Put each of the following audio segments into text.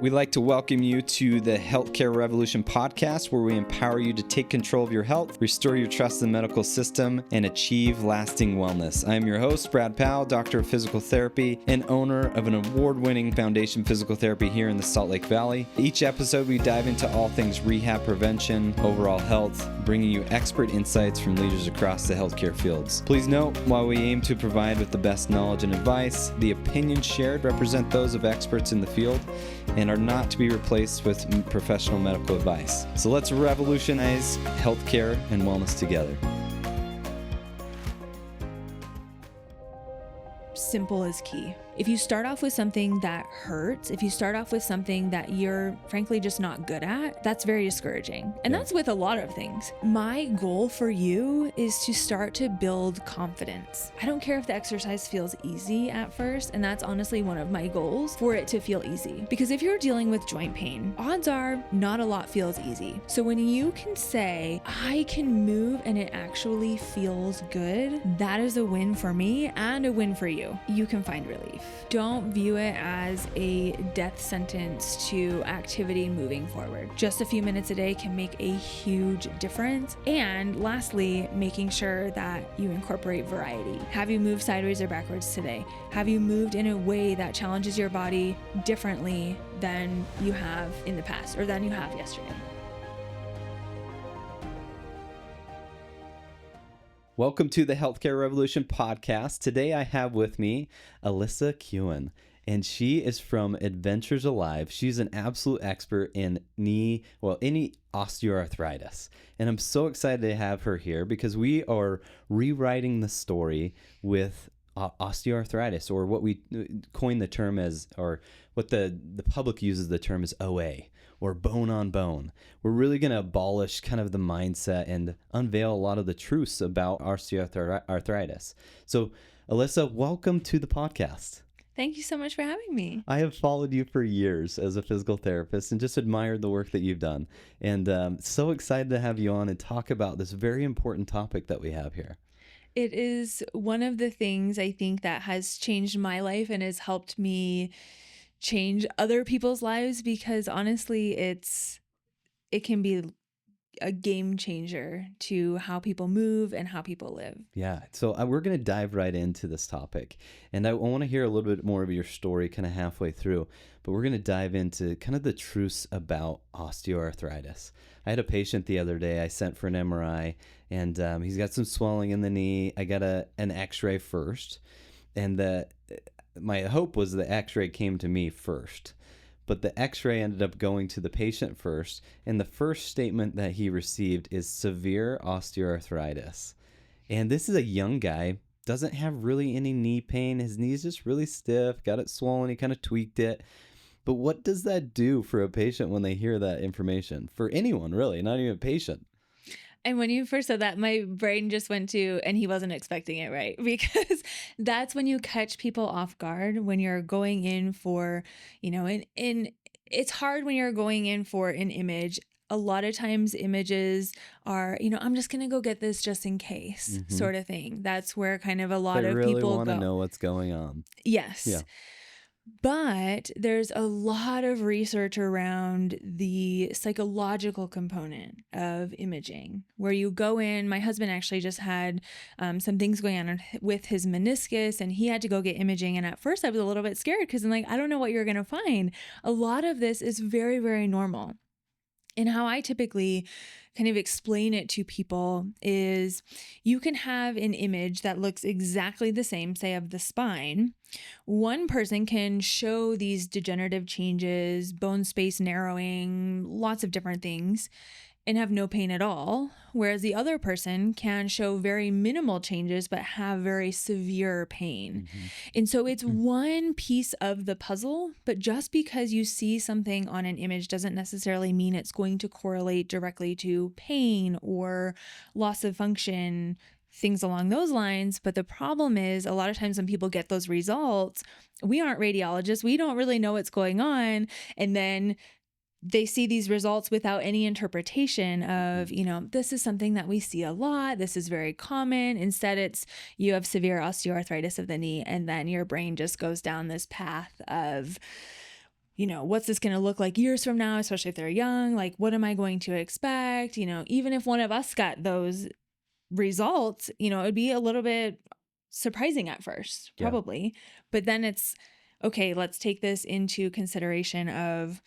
We'd like to welcome you to the Healthcare Revolution podcast, where we empower you to take control of your health, restore your trust in the medical system, and achieve lasting wellness. I am your host, Brad Powell, Doctor of Physical Therapy and owner of an award-winning foundation physical therapy here in the Salt Lake Valley. Each episode, we dive into all things rehab prevention, overall health, bringing you expert insights from leaders across the healthcare fields. Please note, while we aim to provide with the best knowledge and advice, the opinions shared represent those of experts in the field and are not to be replaced with professional medical advice. So let's revolutionize healthcare and wellness together. Simple is key. If you start off with something that hurts, if you start off with something that you're frankly just not good at, that's very discouraging. And that's with a lot of things. My goal for you is to start to build confidence. I don't care if the exercise feels easy at first, and that's honestly one of my goals, for it to feel easy. Because if you're dealing with joint pain, odds are not a lot feels easy. So when you can say, I can move and it actually feels good, that is a win for me and a win for you. You can find relief. Don't view it as a death sentence to activity moving forward. Just a few minutes a day can make a huge difference. And lastly, making sure that you incorporate variety. Have you moved sideways or backwards today? Have you moved in a way that challenges your body differently than you have in the past or than you have yesterday? Welcome to the Healthcare Revolution podcast. Today I have with me Alyssa Kuhn, and she is from Adventures Alive. She's an absolute expert in any osteoarthritis. And I'm so excited to have her here because we are rewriting the story with osteoarthritis, or what we coined the term as, or what the public uses the term as OA, or bone on bone. We're really going to abolish kind of the mindset and unveil a lot of the truths about osteoarthritis. So, Alyssa, welcome to the podcast. Thank you so much for having me. I have followed you for years as a physical therapist and just admired the work that you've done. And so excited to have you on and talk about this very important topic that we have here. It is one of the things I think that has changed my life and has helped me change other people's lives, because honestly, it can be a game changer to how people move and how people live. Yeah. So we're going to dive right into this topic. And I want to hear a little bit more of your story kind of halfway through, but we're going to dive into kind of the truths about osteoarthritis. I had a patient the other day. I sent for an MRI, and he's got some swelling in the knee. I got an x-ray first, and my hope was the x-ray came to me first. But the x-ray ended up going to the patient first, and the first statement that he received is severe osteoarthritis. And this is a young guy, doesn't have really any knee pain. His knee's just really stiff, got it swollen, he kind of tweaked it. But what does that do for a patient when they hear that information? For anyone, really, not even a patient. And when you first said that, my brain just went to, and he wasn't expecting it, right? Because that's when you catch people off guard, when you're going in for, and it's hard when you're going in for an image. A lot of times images are, I'm just going to go get this just in case sort of thing. That's where kind of a lot of really people want to know what's going on. Yes. Yeah. But there's a lot of research around the psychological component of imaging, where you go in. My husband actually just had some things going on with his meniscus, and he had to go get imaging. And at first I was a little bit scared because I'm like, I don't know what you're going to find. A lot of this is very, very normal. And how I typically kind of explain it to people is, you can have an image that looks exactly the same, say of the spine. One person can show these degenerative changes, bone space narrowing, lots of different things, and have no pain at all, whereas the other person can show very minimal changes but have very severe pain. And so it's one piece of the puzzle, but just because you see something on an image doesn't necessarily mean it's going to correlate directly to pain or loss of function, things along those lines. But the problem is, a lot of times when people get those results, we aren't radiologists, we don't really know what's going on, and then they see these results without any interpretation of, this is something that we see a lot, this is very common. Instead, it's, you have severe osteoarthritis of the knee, and then your brain just goes down this path of, what's this going to look like years from now, especially if they're young? Like, what am I going to expect? Even if one of us got those results, it would be a little bit surprising at first, probably. But then it's, okay, let's take this into consideration of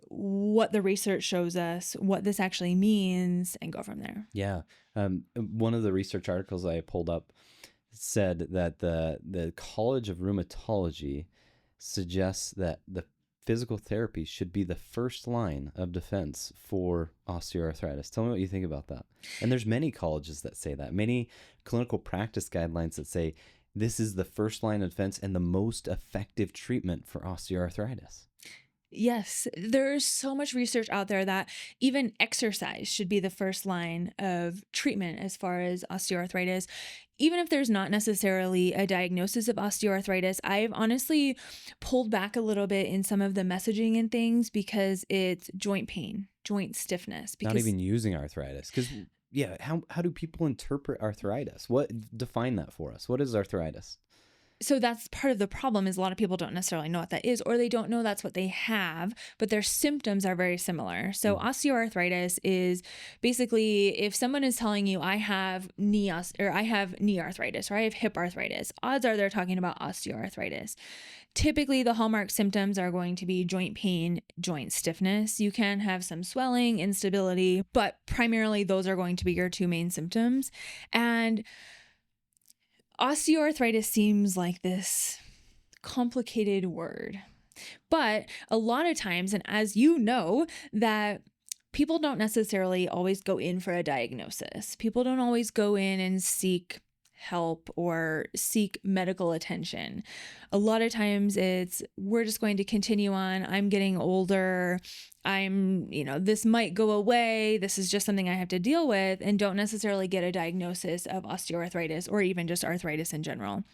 what the research shows us, what this actually means, and go from there. Yeah. One of the research articles I pulled up said that the College of Rheumatology suggests that the physical therapy should be the first line of defense for osteoarthritis. Tell me what you think about that. And there's many colleges that say that, many clinical practice guidelines that say this is the first line of defense and the most effective treatment for osteoarthritis. Yes, there's so much research out there that even exercise should be the first line of treatment as far as osteoarthritis. Even if there's not necessarily a diagnosis of osteoarthritis, I've honestly pulled back a little bit in some of the messaging and things because it's joint pain, joint stiffness. Because not even using arthritis. Because, how do people interpret arthritis? Define that for us. What is arthritis? So that's part of the problem, is a lot of people don't necessarily know what that is, or they don't know that's what they have, but their symptoms are very similar. So osteoarthritis is basically, if someone is telling you I have knee arthritis, or I have hip arthritis, odds are they're talking about osteoarthritis. Typically, the hallmark symptoms are going to be joint pain, joint stiffness. You can have some swelling, instability, but primarily those are going to be your two main symptoms. And osteoarthritis seems like this complicated word, but a lot of times, and as you know, that people don't necessarily always go in for a diagnosis. People don't always go in and seek help or seek medical attention. A lot of times we're just going to continue on. I'm getting older. This might go away. This is just something I have to deal with, and don't necessarily get a diagnosis of osteoarthritis or even just arthritis in general.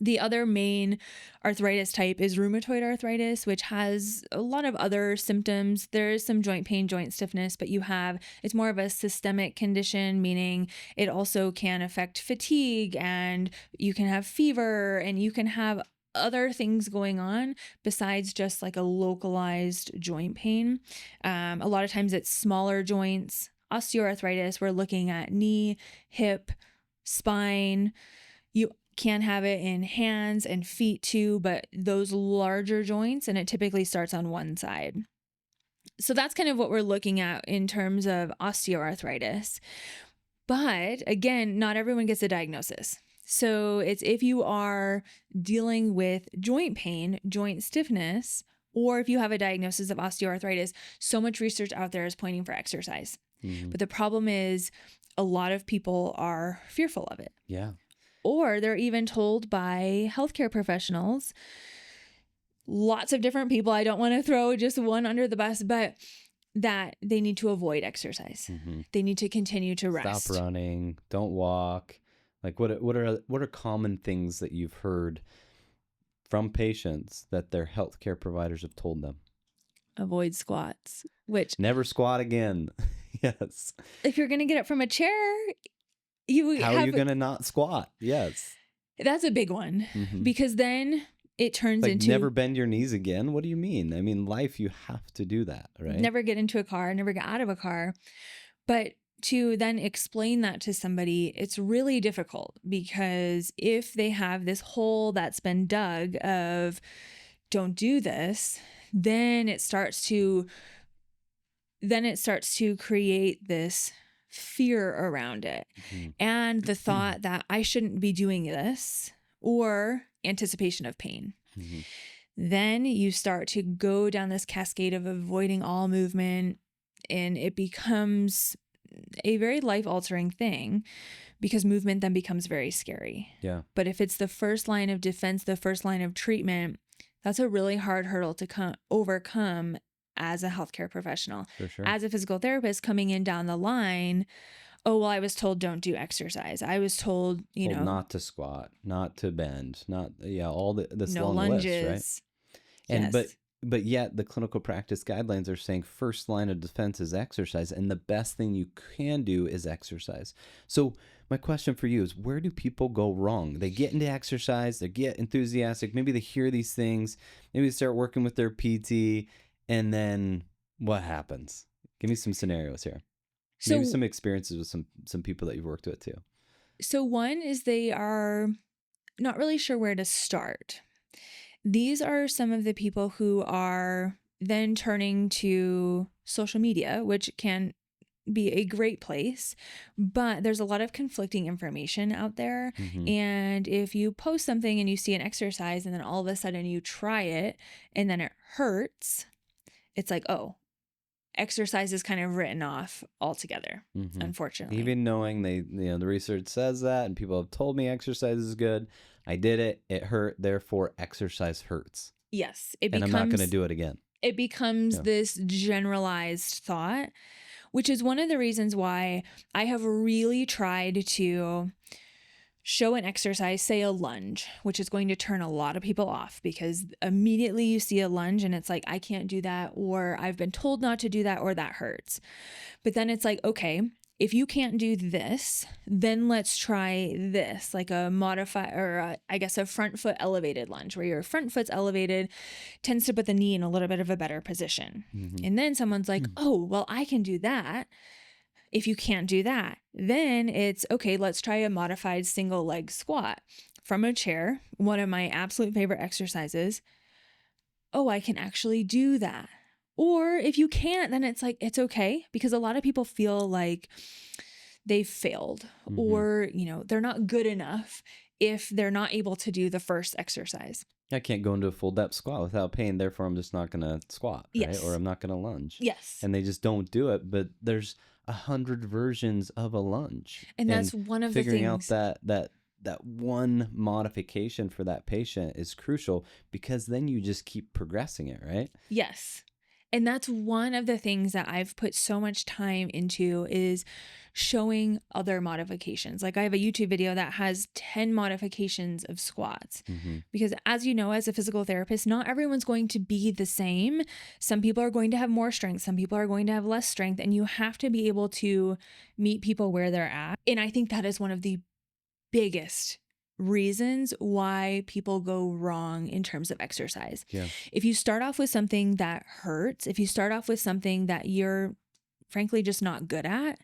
The other main arthritis type is rheumatoid arthritis, which has a lot of other symptoms. There is some joint pain, joint stiffness, but it's more of a systemic condition, meaning it also can affect fatigue, and you can have fever, and you can have other things going on besides just like a localized joint pain. A lot of times it's smaller joints. Osteoarthritis, we're looking at knee, hip, spine. You can have it in hands and feet too, but those larger joints, and it typically starts on one side. So that's kind of what we're looking at in terms of osteoarthritis. But again, not everyone gets a diagnosis. So it's if you are dealing with joint pain, joint stiffness, or if you have a diagnosis of osteoarthritis, so much research out there is pointing for exercise. Mm-hmm. But the problem is a lot of people are fearful of it. Yeah. Or they're even told by healthcare professionals, lots of different people, I don't want to throw just one under the bus, but that they need to avoid exercise. Mm-hmm. They need to continue to rest. Stop running, don't walk. Like what are common things that you've heard from patients that their healthcare providers have told them? Avoid squats, which never squat again. Yes. If you're going to get up from a chair, how are you going to not squat? Yes. That's a big one, because then it turns into never bend your knees again. What do you mean? I mean, life, you have to do that, right? Never get into a car, never get out of a car. But to then explain that to somebody, it's really difficult, because if they have this hole that's been dug of don't do this, then it starts to create this fear around it. Mm-hmm. And the thought that I shouldn't be doing this, or anticipation of pain. Mm-hmm. Then you start to go down this cascade of avoiding all movement, and it becomes a very life-altering thing, because movement then becomes very scary. Yeah. But if it's the first line of defense, the first line of treatment, that's a really hard hurdle to overcome as a healthcare professional. For sure. As a physical therapist coming in down the line, oh, well, I was told don't do exercise. I was told, not to squat, not to bend, all this no long lunges. list, right? And yes. but but yet the clinical practice guidelines are saying first line of defense is exercise, and the best thing you can do is exercise. So my question for you is, where do people go wrong? They get into exercise, they get enthusiastic, maybe they hear these things, maybe they start working with their PT, and then what happens? Give me some scenarios here. Maybe So, some experiences with some people that you've worked with too. so one is they are not really sure where to start. These are some of the people who are then turning to social media, which can be a great place, but there's a lot of conflicting information out there. Mm-hmm. And if you post something and you see an exercise and then all of a sudden you try it and then it hurts, it's like, oh, exercise is kind of written off altogether, Mm-hmm. unfortunately. Even knowing the research says that, and people have told me exercise is good, I did it, it hurt, therefore exercise hurts. Yes, And I'm not going to do it again. It becomes this generalized thought, which is one of the reasons why I have really tried to show an exercise, say a lunge, which is going to turn a lot of people off, because immediately you see a lunge and it's like, I can't do that, or I've been told not to do that, or that hurts. But then it's like, okay, if you can't do this, then let's try this, like a a front foot elevated lunge, where your front foot's elevated, tends to put the knee in a little bit of a better position. Mm-hmm. And then someone's like, oh, well, I can do that. If you can't do that, then it's okay, let's try a modified single leg squat from a chair, one of my absolute favorite exercises. Oh, I can actually do that. Or if you can't, then it's like, it's okay, because a lot of people feel like they've failed, or, they're not good enough if they're not able to do the first exercise. I can't go into a full depth squat without pain, therefore I'm just not going to squat, right? Yes. Or I'm not going to lunge. Yes. And they just don't do it, but there's 100 versions of a lunge. And that's one of the things. Figuring out that one modification for that patient is crucial, because then you just keep progressing it, right? Yes. And that's one of the things that I've put so much time into, is showing other modifications. Like I have a YouTube video that has 10 modifications of squats, because as you know, as a physical therapist, not everyone's going to be the same. Some people are going to have more strength. Some people are going to have less strength, and you have to be able to meet people where they're at. And I think that is one of the biggest reasons why people go wrong in terms of exercise. Yeah. If you start off with something that hurts, if you start off with something that you're frankly just not good at,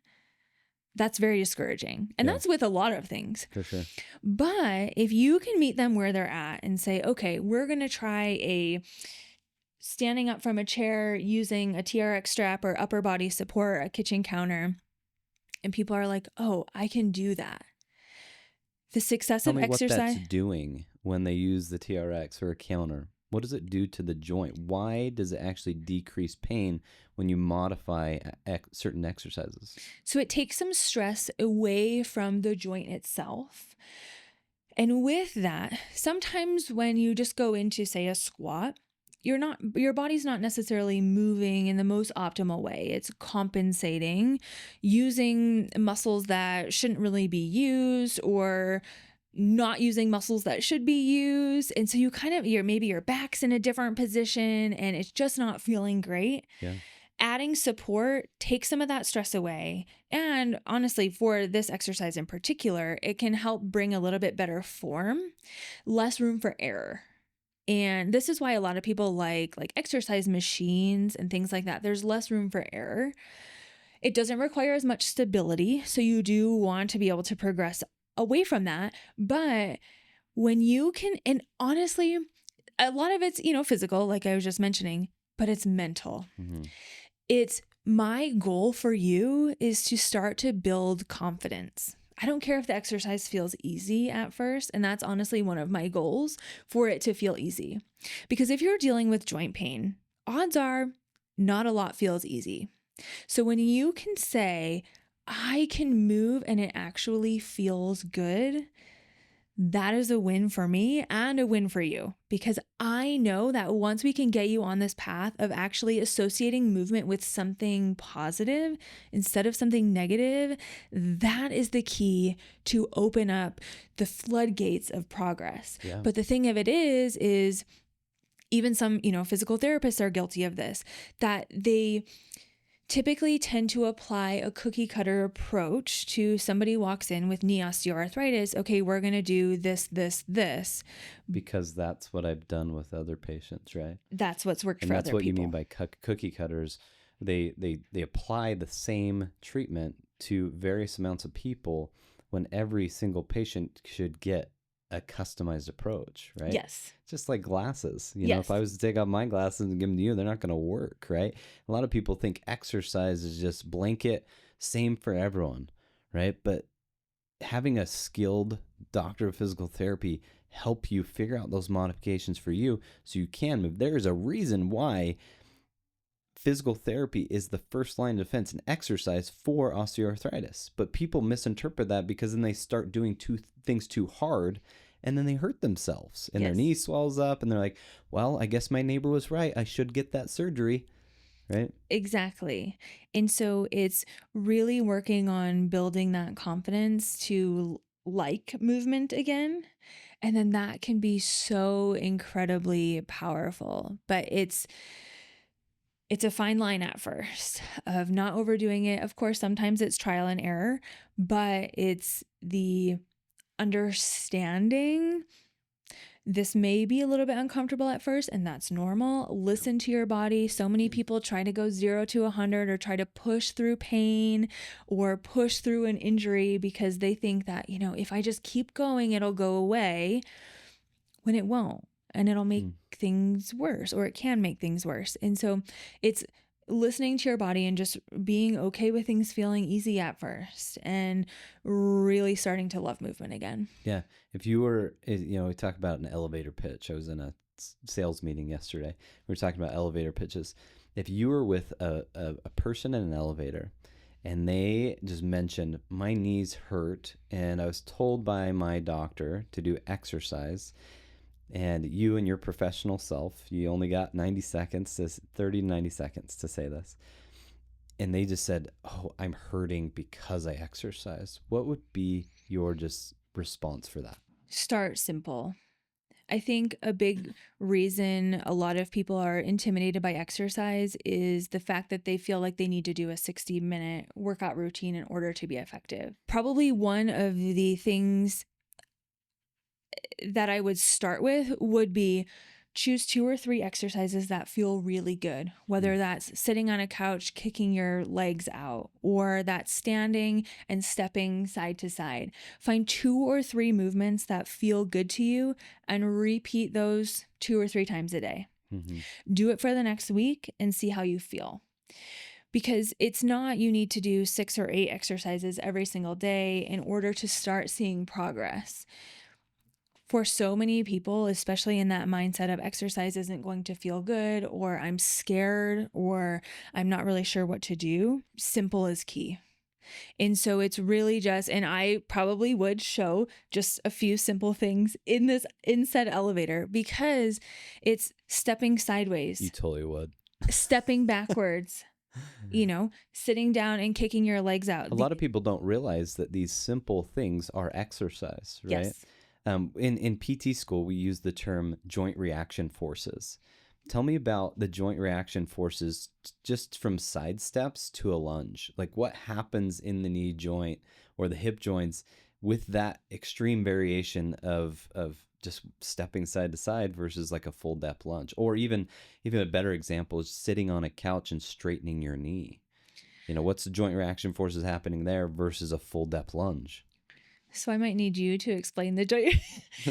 that's very discouraging. And that's with a lot of things. For sure. But if you can meet them where they're at and say, okay, we're going to try a standing up from a chair using a TRX strap or upper body support, a kitchen counter, and people are like, oh, I can do that. The success Tell of me exercise. what that's doing when they use the TRX or a counter. What does it do to the joint? Why does it actually decrease pain when you modify certain exercises? So it takes some stress away from the joint itself. And with that, sometimes when you just go into, say, a squat, your body's not necessarily moving in the most optimal way. It's compensating, using muscles that shouldn't really be used, or not using muscles that should be used. And so maybe your back's in a different position and it's just not feeling great. Yeah. Adding support takes some of that stress away. And honestly, for this exercise in particular, it can help bring a little bit better form, less room for error. And this is why a lot of people like exercise machines and things like that. There's less room for error. It doesn't require as much stability. So you do want to be able to progress away from that. But when you can, and honestly, a lot of it's, physical, like I was just mentioning, but it's mental. It's my goal for you is to start to build confidence. I don't care if the exercise feels easy at first. And that's honestly one of my goals, for it to feel easy. Because if you're dealing with joint pain, odds are not a lot feels easy. So when you can say, I can move and it actually feels good, that is a win for me and a win for you, because I know that once we can get you on this path of actually associating movement with something positive instead of something negative, that is the key to open up the floodgates of progress. Yeah. But the thing of it is Even some, physical therapists are guilty of this, that they typically tend to apply a cookie cutter approach to somebody walks in with knee osteoarthritis. Okay, we're going to do this, this, this. Because that's what I've done with other patients, right? That's what's worked And for that's other what people. you mean by cookie cutters. They apply the same treatment to various amounts of people when every single patient should get a customized approach, right? Yes. Just like glasses. Yes. If I was to take off my glasses and give them to you, they're not going to work, right? A lot of people think exercise is just blanket, same for everyone, right? But having a skilled doctor of physical therapy help you figure out those modifications for you so you can move. There is a reason why physical therapy is the first line of defense in exercise for osteoarthritis. But people misinterpret that because then they start doing things too hard and then they hurt themselves and their knee swells up and they're like, well, I guess my neighbor was right. I should get that surgery. Right? Exactly. And so it's really working on building that confidence to like movement again. And then that can be so incredibly powerful. But it's a fine line at first of not overdoing it. Of course, sometimes it's trial and error, but it's the understanding this may be a little bit uncomfortable at first, and that's normal. Listen to your body. So many people try to go 0 to 100 or try to push through pain or push through an injury because they think that, if I just keep going, it'll go away, when it won't. And it'll make things worse, or it can make things worse. And so it's listening to your body and just being okay with things feeling easy at first and really starting to love movement again. Yeah. If you were, we talk about an elevator pitch. I was in a sales meeting yesterday. We were talking about elevator pitches. If you were with a person in an elevator and they just mentioned, my knees hurt and I was told by my doctor to do exercise, and you and your professional self, you only got 30 to 90 seconds to say this. And they just said, oh, I'm hurting because I exercise. What would be your just response for that? Start simple. I think a big reason a lot of people are intimidated by exercise is the fact that they feel like they need to do a 60-minute workout routine in order to be effective. Probably one of the things that I would start with would be choose 2 or 3 exercises that feel really good, whether that's sitting on a couch, kicking your legs out, or that's standing and stepping side to side. Find 2 or 3 movements that feel good to you and repeat those 2 or 3 times a day. Mm-hmm. Do it for the next week and see how you feel. Because it's not you need to do 6 or 8 exercises every single day in order to start seeing progress. For so many people, especially in that mindset of exercise isn't going to feel good, or I'm scared, or I'm not really sure what to do, simple is key. And so it's really just, and I probably would show just a few simple things in said elevator, because it's stepping sideways. You totally would. Stepping backwards. Sitting down and kicking your legs out. A lot of people don't realize that these simple things are exercise, right? Yes. In PT school, we use the term joint reaction forces. Tell me about the joint reaction forces just from side steps to a lunge. Like what happens in the knee joint or the hip joints with that extreme variation of just stepping side to side versus like a full depth lunge. Or even a better example is sitting on a couch and straightening your knee. What's the joint reaction forces happening there versus a full depth lunge? So I might need you to explain the joint.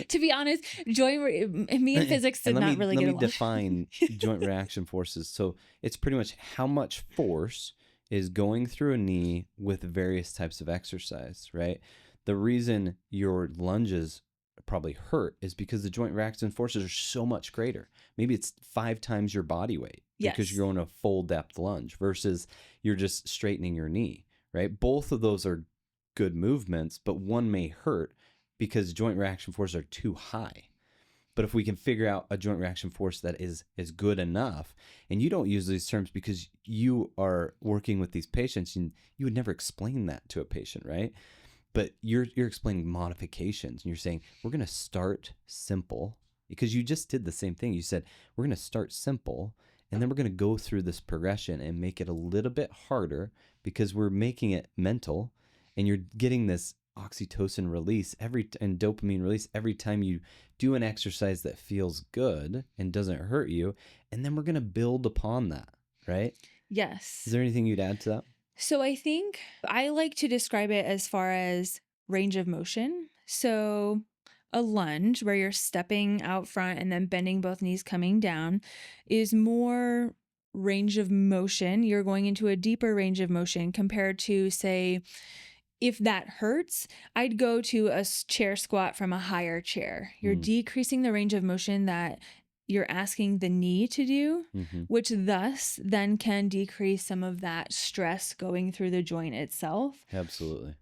To be honest, me and physics did not really get along. Let me define joint reaction forces. So it's pretty much how much force is going through a knee with various types of exercise, right? The reason your lunges probably hurt is because the joint reaction forces are so much greater. Maybe it's 5 times your body weight because you're going a full depth lunge versus you're just straightening your knee, right? Both of those are good movements, but one may hurt because joint reaction forces are too high. But if we can figure out a joint reaction force that is good enough, and you don't use these terms because you are working with these patients and you would never explain that to a patient, right? But you're explaining modifications and you're saying, we're going to start simple because you just did the same thing. You said, we're going to start simple, and then we're going to go through this progression and make it a little bit harder because we're making it mental, and you're getting this oxytocin release and dopamine release every time you do an exercise that feels good and doesn't hurt you. And then we're going to build upon that, right? Yes. Is there anything you'd add to that? So I think I like to describe it as far as range of motion. So a lunge where you're stepping out front and then bending both knees coming down is more range of motion. You're going into a deeper range of motion compared to, say, if that hurts, I'd go to a chair squat from a higher chair. You're decreasing the range of motion that you're asking the knee to do, which thus then can decrease some of that stress going through the joint itself. Absolutely.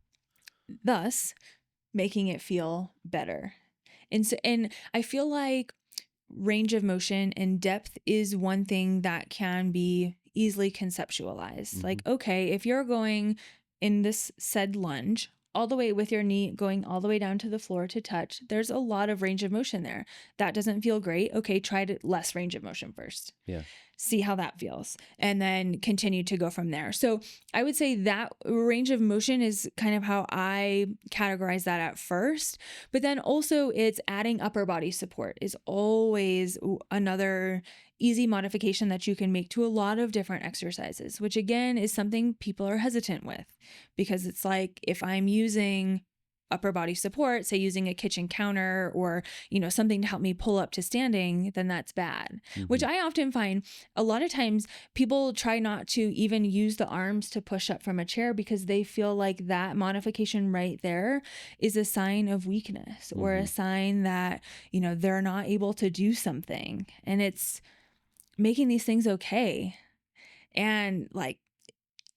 Thus making it feel better. And I feel like range of motion and depth is one thing that can be easily conceptualized. Like, okay, if you're going in this said lunge all the way with your knee going all the way down to the floor to touch, there's a lot of range of motion there. That doesn't feel great. Okay, try less range of motion first. Yeah. See how that feels, and then continue to go from there. So I would say that range of motion is kind of how I categorize that at first. But then also it's adding upper body support is always another easy modification that you can make to a lot of different exercises, which again is something people are hesitant with, because it's like, if I'm using upper body support, say using a kitchen counter or, something to help me pull up to standing, then that's bad. Which I often find a lot of times people try not to even use the arms to push up from a chair because they feel like that modification right there is a sign of weakness or a sign that, they're not able to do something. And it's making these things okay. And like,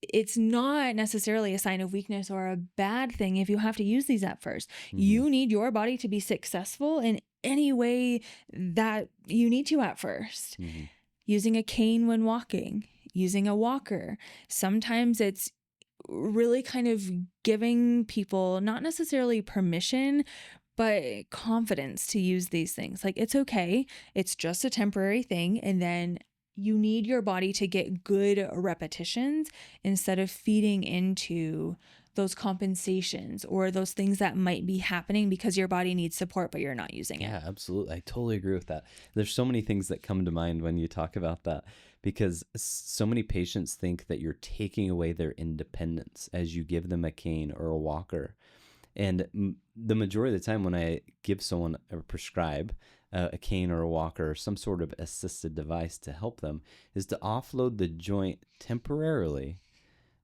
it's not necessarily a sign of weakness or a bad thing if you have to use these at first. You need your body to be successful in any way that you need to at first. Using a cane when walking, using a walker. Sometimes it's really kind of giving people not necessarily permission, but confidence to use these things. Like, it's okay. It's just a temporary thing. And then you need your body to get good repetitions instead of feeding into those compensations or those things that might be happening because your body needs support, but you're not using it. Yeah, absolutely. I totally agree with that. There's so many things that come to mind when you talk about that, because so many patients think that you're taking away their independence as you give them a cane or a walker. And the majority of the time when I give someone or prescribe a cane or a walker or some sort of assisted device to help them is to offload the joint temporarily,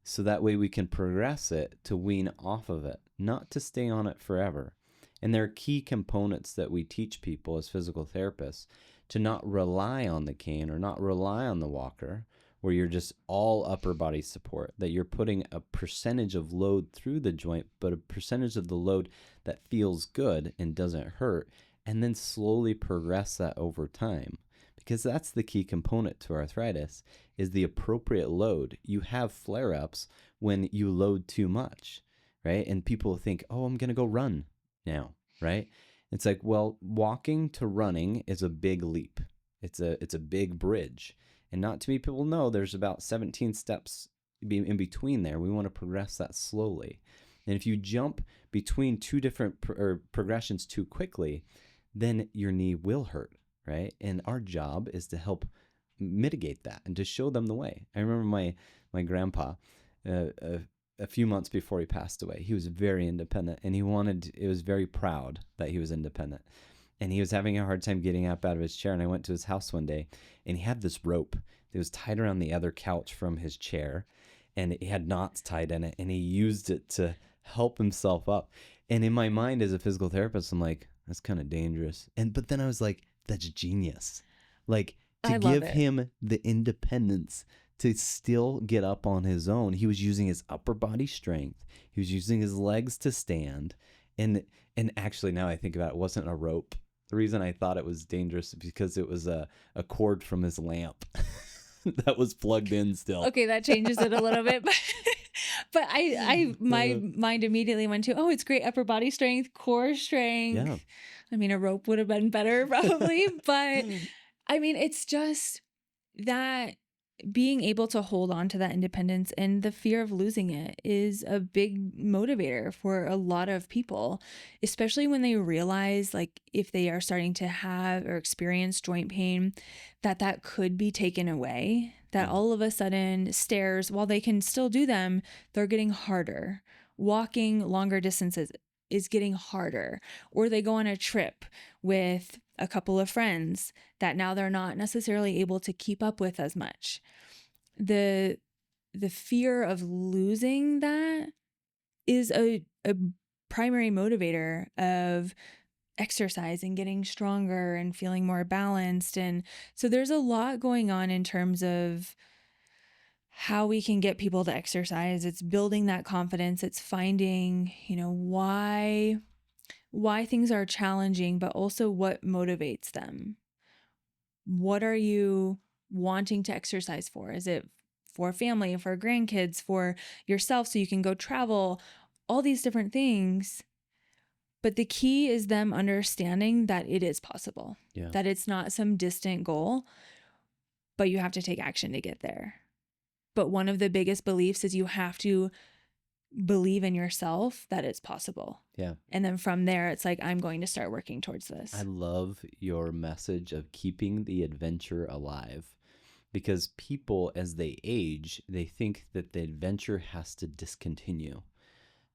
so that way we can progress it to wean off of it, not to stay on it forever. And there are key components that we teach people as physical therapists to not rely on the cane or not rely on the walker, where you're just all upper body support, that you're putting a percentage of load through the joint, but a percentage of the load that feels good and doesn't hurt, and then slowly progress that over time. Because that's the key component to arthritis, is the appropriate load. You have flare-ups when you load too much, right? And people think, oh, I'm going to go run now, right? It's like, well, walking to running is a big leap. It's a big bridge. And not too many people know there's about 17 steps in between there. We want to progress that slowly. And if you jump between two different progressions too quickly, then your knee will hurt, right? And our job is to help mitigate that and to show them the way. I remember my grandpa, a few months before he passed away, he was very independent, and he was very proud that he was independent. And he was having a hard time getting up out of his chair. And I went to his house one day, and he had this rope that was tied around the other couch from his chair, and it had knots tied in it, and he used it to help himself up. And in my mind as a physical therapist, I'm like, that's kind of dangerous. But then I was like, that's genius. Like, to give him the independence to still get up on his own. He was using his upper body strength. He was using his legs to stand. And actually, now I think about it, it wasn't a rope. The reason I thought it was dangerous is because it was a cord from his lamp that was plugged in still. Okay, that changes it a little bit. But my mind immediately went to, oh, it's great upper body strength, core strength. Yeah. I mean, a rope would have been better probably, but I mean, it's just that being able to hold on to that independence and the fear of losing it is a big motivator for a lot of people, especially when they realize, like, if they are starting to have or experience joint pain, that could be taken away, that all of a sudden stairs, while they can still do them, they're getting harder. Walking longer distances is getting harder, or they go on a trip with a couple of friends that now they're not necessarily able to keep up with as much. The fear of losing that is a primary motivator of exercise and getting stronger and feeling more balanced. And so there's a lot going on in terms of how we can get people to exercise. It's building that confidence. It's finding, why things are challenging, but also what motivates them. What are you wanting to exercise for? Is it for family, for grandkids, for yourself so you can go travel, all these different things? But the key is them understanding that it is possible, that it's not some distant goal, but you have to take action to get there. But one of the biggest beliefs is you have to believe in yourself that it's possible. Yeah. And then from there, it's like, I'm going to start working towards this. I love your message of keeping the adventure alive, because people, as they age, they think that the adventure has to discontinue,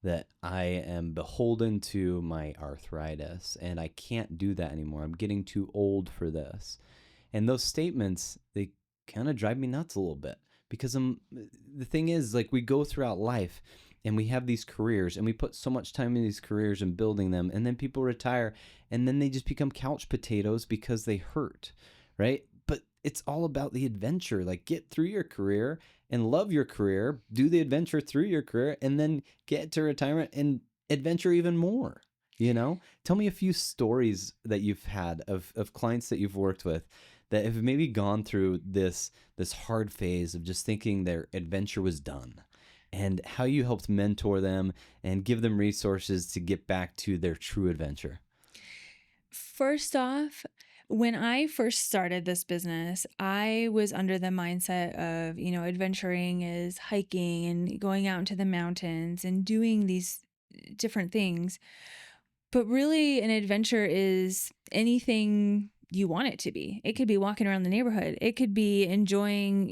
that I am beholden to my arthritis and I can't do that anymore. I'm getting too old for this. And those statements, they kind of drive me nuts a little bit, because the thing is, like, we go throughout life and we have these careers and we put so much time in these careers and building them, and then people retire and then they just become couch potatoes because they hurt, right? But it's all about the adventure. Like, get through your career and love your career, do the adventure through your career, and then get to retirement and adventure even more. Tell me a few stories that you've had of clients that you've worked with that have maybe gone through this hard phase of just thinking their adventure was done, and how you helped mentor them and give them resources to get back to their true adventure. First off, when I first started this business, I was under the mindset of, adventuring is hiking and going out into the mountains and doing these different things. But really, an adventure is anything you want it to be. It could be walking around the neighborhood. It could be enjoying,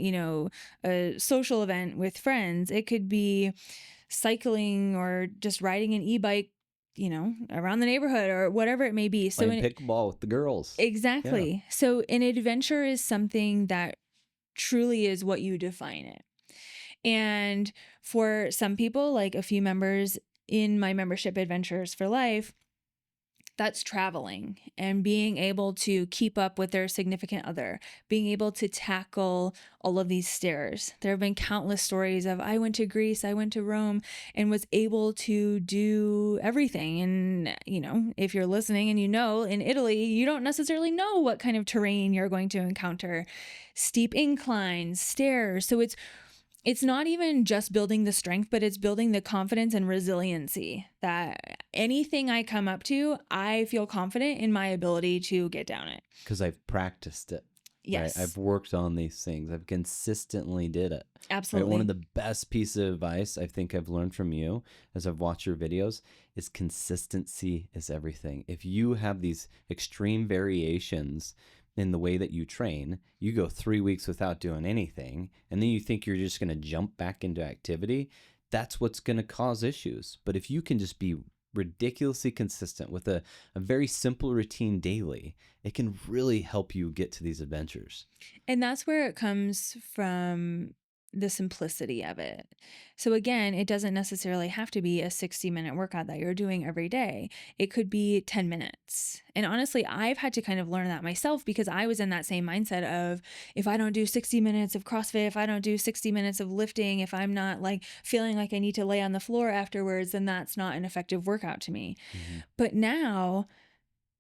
a social event with friends. It could be cycling or just riding an e-bike, around the neighborhood or whatever it may be. So playing pickleball with the girls. Exactly. Yeah. So an adventure is something that truly is what you define it. And for some people, like a few members in my membership, Adventures for Life, that's traveling and being able to keep up with their significant other, being able to tackle all of these stairs. There have been countless stories of, I went to Greece, I went to Rome, and was able to do everything. And, if you're listening and in Italy, you don't necessarily know what kind of terrain you're going to encounter. Steep inclines, stairs. So it's not even just building the strength, but it's building the confidence and resiliency that anything I come up to, I feel confident in my ability to get down it. Because I've practiced it. Yes. Right? I've worked on these things. I've consistently did it. Absolutely. Right? One of the best pieces of advice I think I've learned from you as I've watched your videos is consistency is everything. If you have these extreme variations in the way that you train, you go 3 weeks without doing anything, and then you think you're just going to jump back into activity, that's what's going to cause issues. But if you can just be ridiculously consistent with a very simple routine daily, it can really help you get to these adventures. And that's where it comes from, the simplicity of it. So again, it doesn't necessarily have to be a 60-minute workout that you're doing every day. It could be 10 minutes. And honestly, I've had to kind of learn that myself, because I was in that same mindset of, if I don't do 60 minutes of CrossFit, if I don't do 60 minutes of lifting, if I'm not like feeling like I need to lay on the floor afterwards, then that's not an effective workout to me. Mm-hmm. But now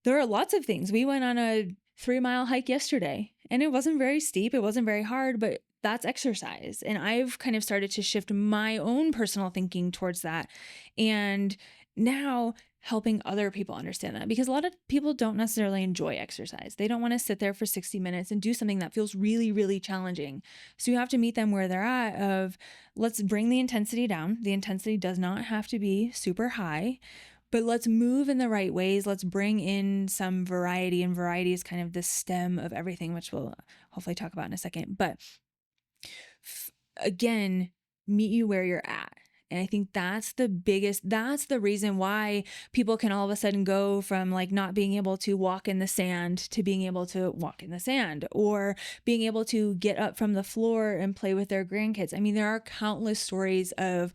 there are lots of things. We went on a 3-mile hike yesterday, and it wasn't very steep. It wasn't very hard, but that's exercise. And I've kind of started to shift my own personal thinking towards that. And now helping other people understand that, because a lot of people don't necessarily enjoy exercise. They don't want to sit there for 60 minutes and do something that feels really, really challenging. So you have to meet them where they're at of, let's bring the intensity down. The intensity does not have to be super high, but let's move in the right ways. Let's bring in some variety, and variety is kind of the stem of everything, which we'll hopefully talk about in a second. But again, meet you where you're at. And I think that's the reason why people can all of a sudden go from like not being able to walk in the sand to being able to walk in the sand, or being able to get up from the floor and play with their grandkids. I mean, there are countless stories of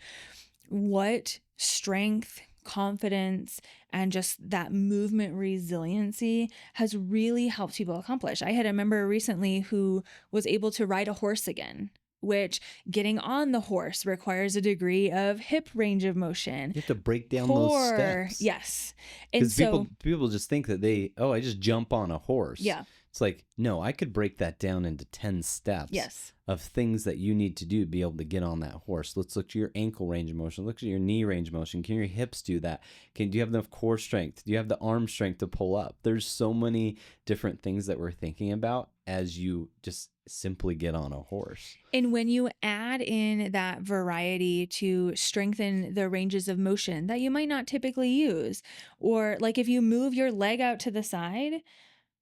what strength, confidence, and just that movement resiliency has really helped people accomplish. I had a member recently who was able to ride a horse again, which getting on the horse requires a degree of hip range of motion. You have to break down those steps. Yes. And Because so people just think that I just jump on a horse. Yeah. It's like, no, I could break that down into 10 steps Yes. of things that you need to do to be able to get on that horse. Let's look at your ankle range of motion. Look at your knee range of motion. Can your hips do that? Do you have enough core strength? Do you have the arm strength to pull up? There's so many different things that we're thinking about as you just simply get on a horse. And when you add in that variety to strengthen the ranges of motion that you might not typically use, or like if you move your leg out to the side,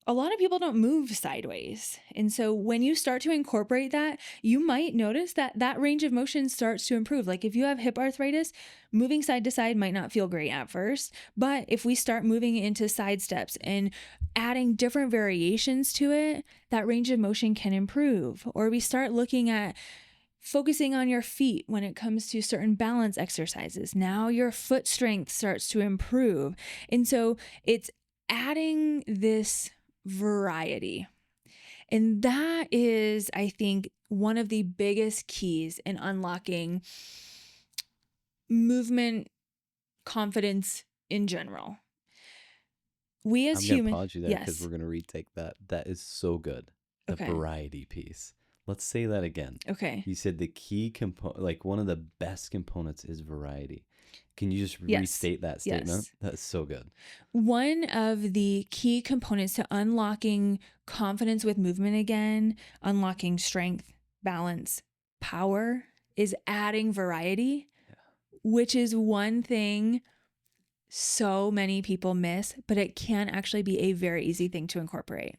a lot of people don't move sideways. And so when you start to incorporate that, you might notice that that range of motion starts to improve. Like if you have hip arthritis, moving side to side might not feel great at first, but if we start moving into side steps and adding different variations to it, that range of motion can improve. Or we start looking at focusing on your feet when it comes to certain balance exercises. Now your foot strength starts to improve. And so it's adding this variety. And that is, I think, one of the biggest keys in unlocking movement confidence in general. We as I'm going to humans, pause you there because we're going to retake that. That is so good. The variety piece. Let's say that again. Okay. You said the key component, like one of the best components is variety. Can you just restate that statement? Yes. That's so good. One of the key components to unlocking confidence with movement again, unlocking strength, balance, power, is adding variety, which is one thing so many people miss, but it can actually be a very easy thing to incorporate.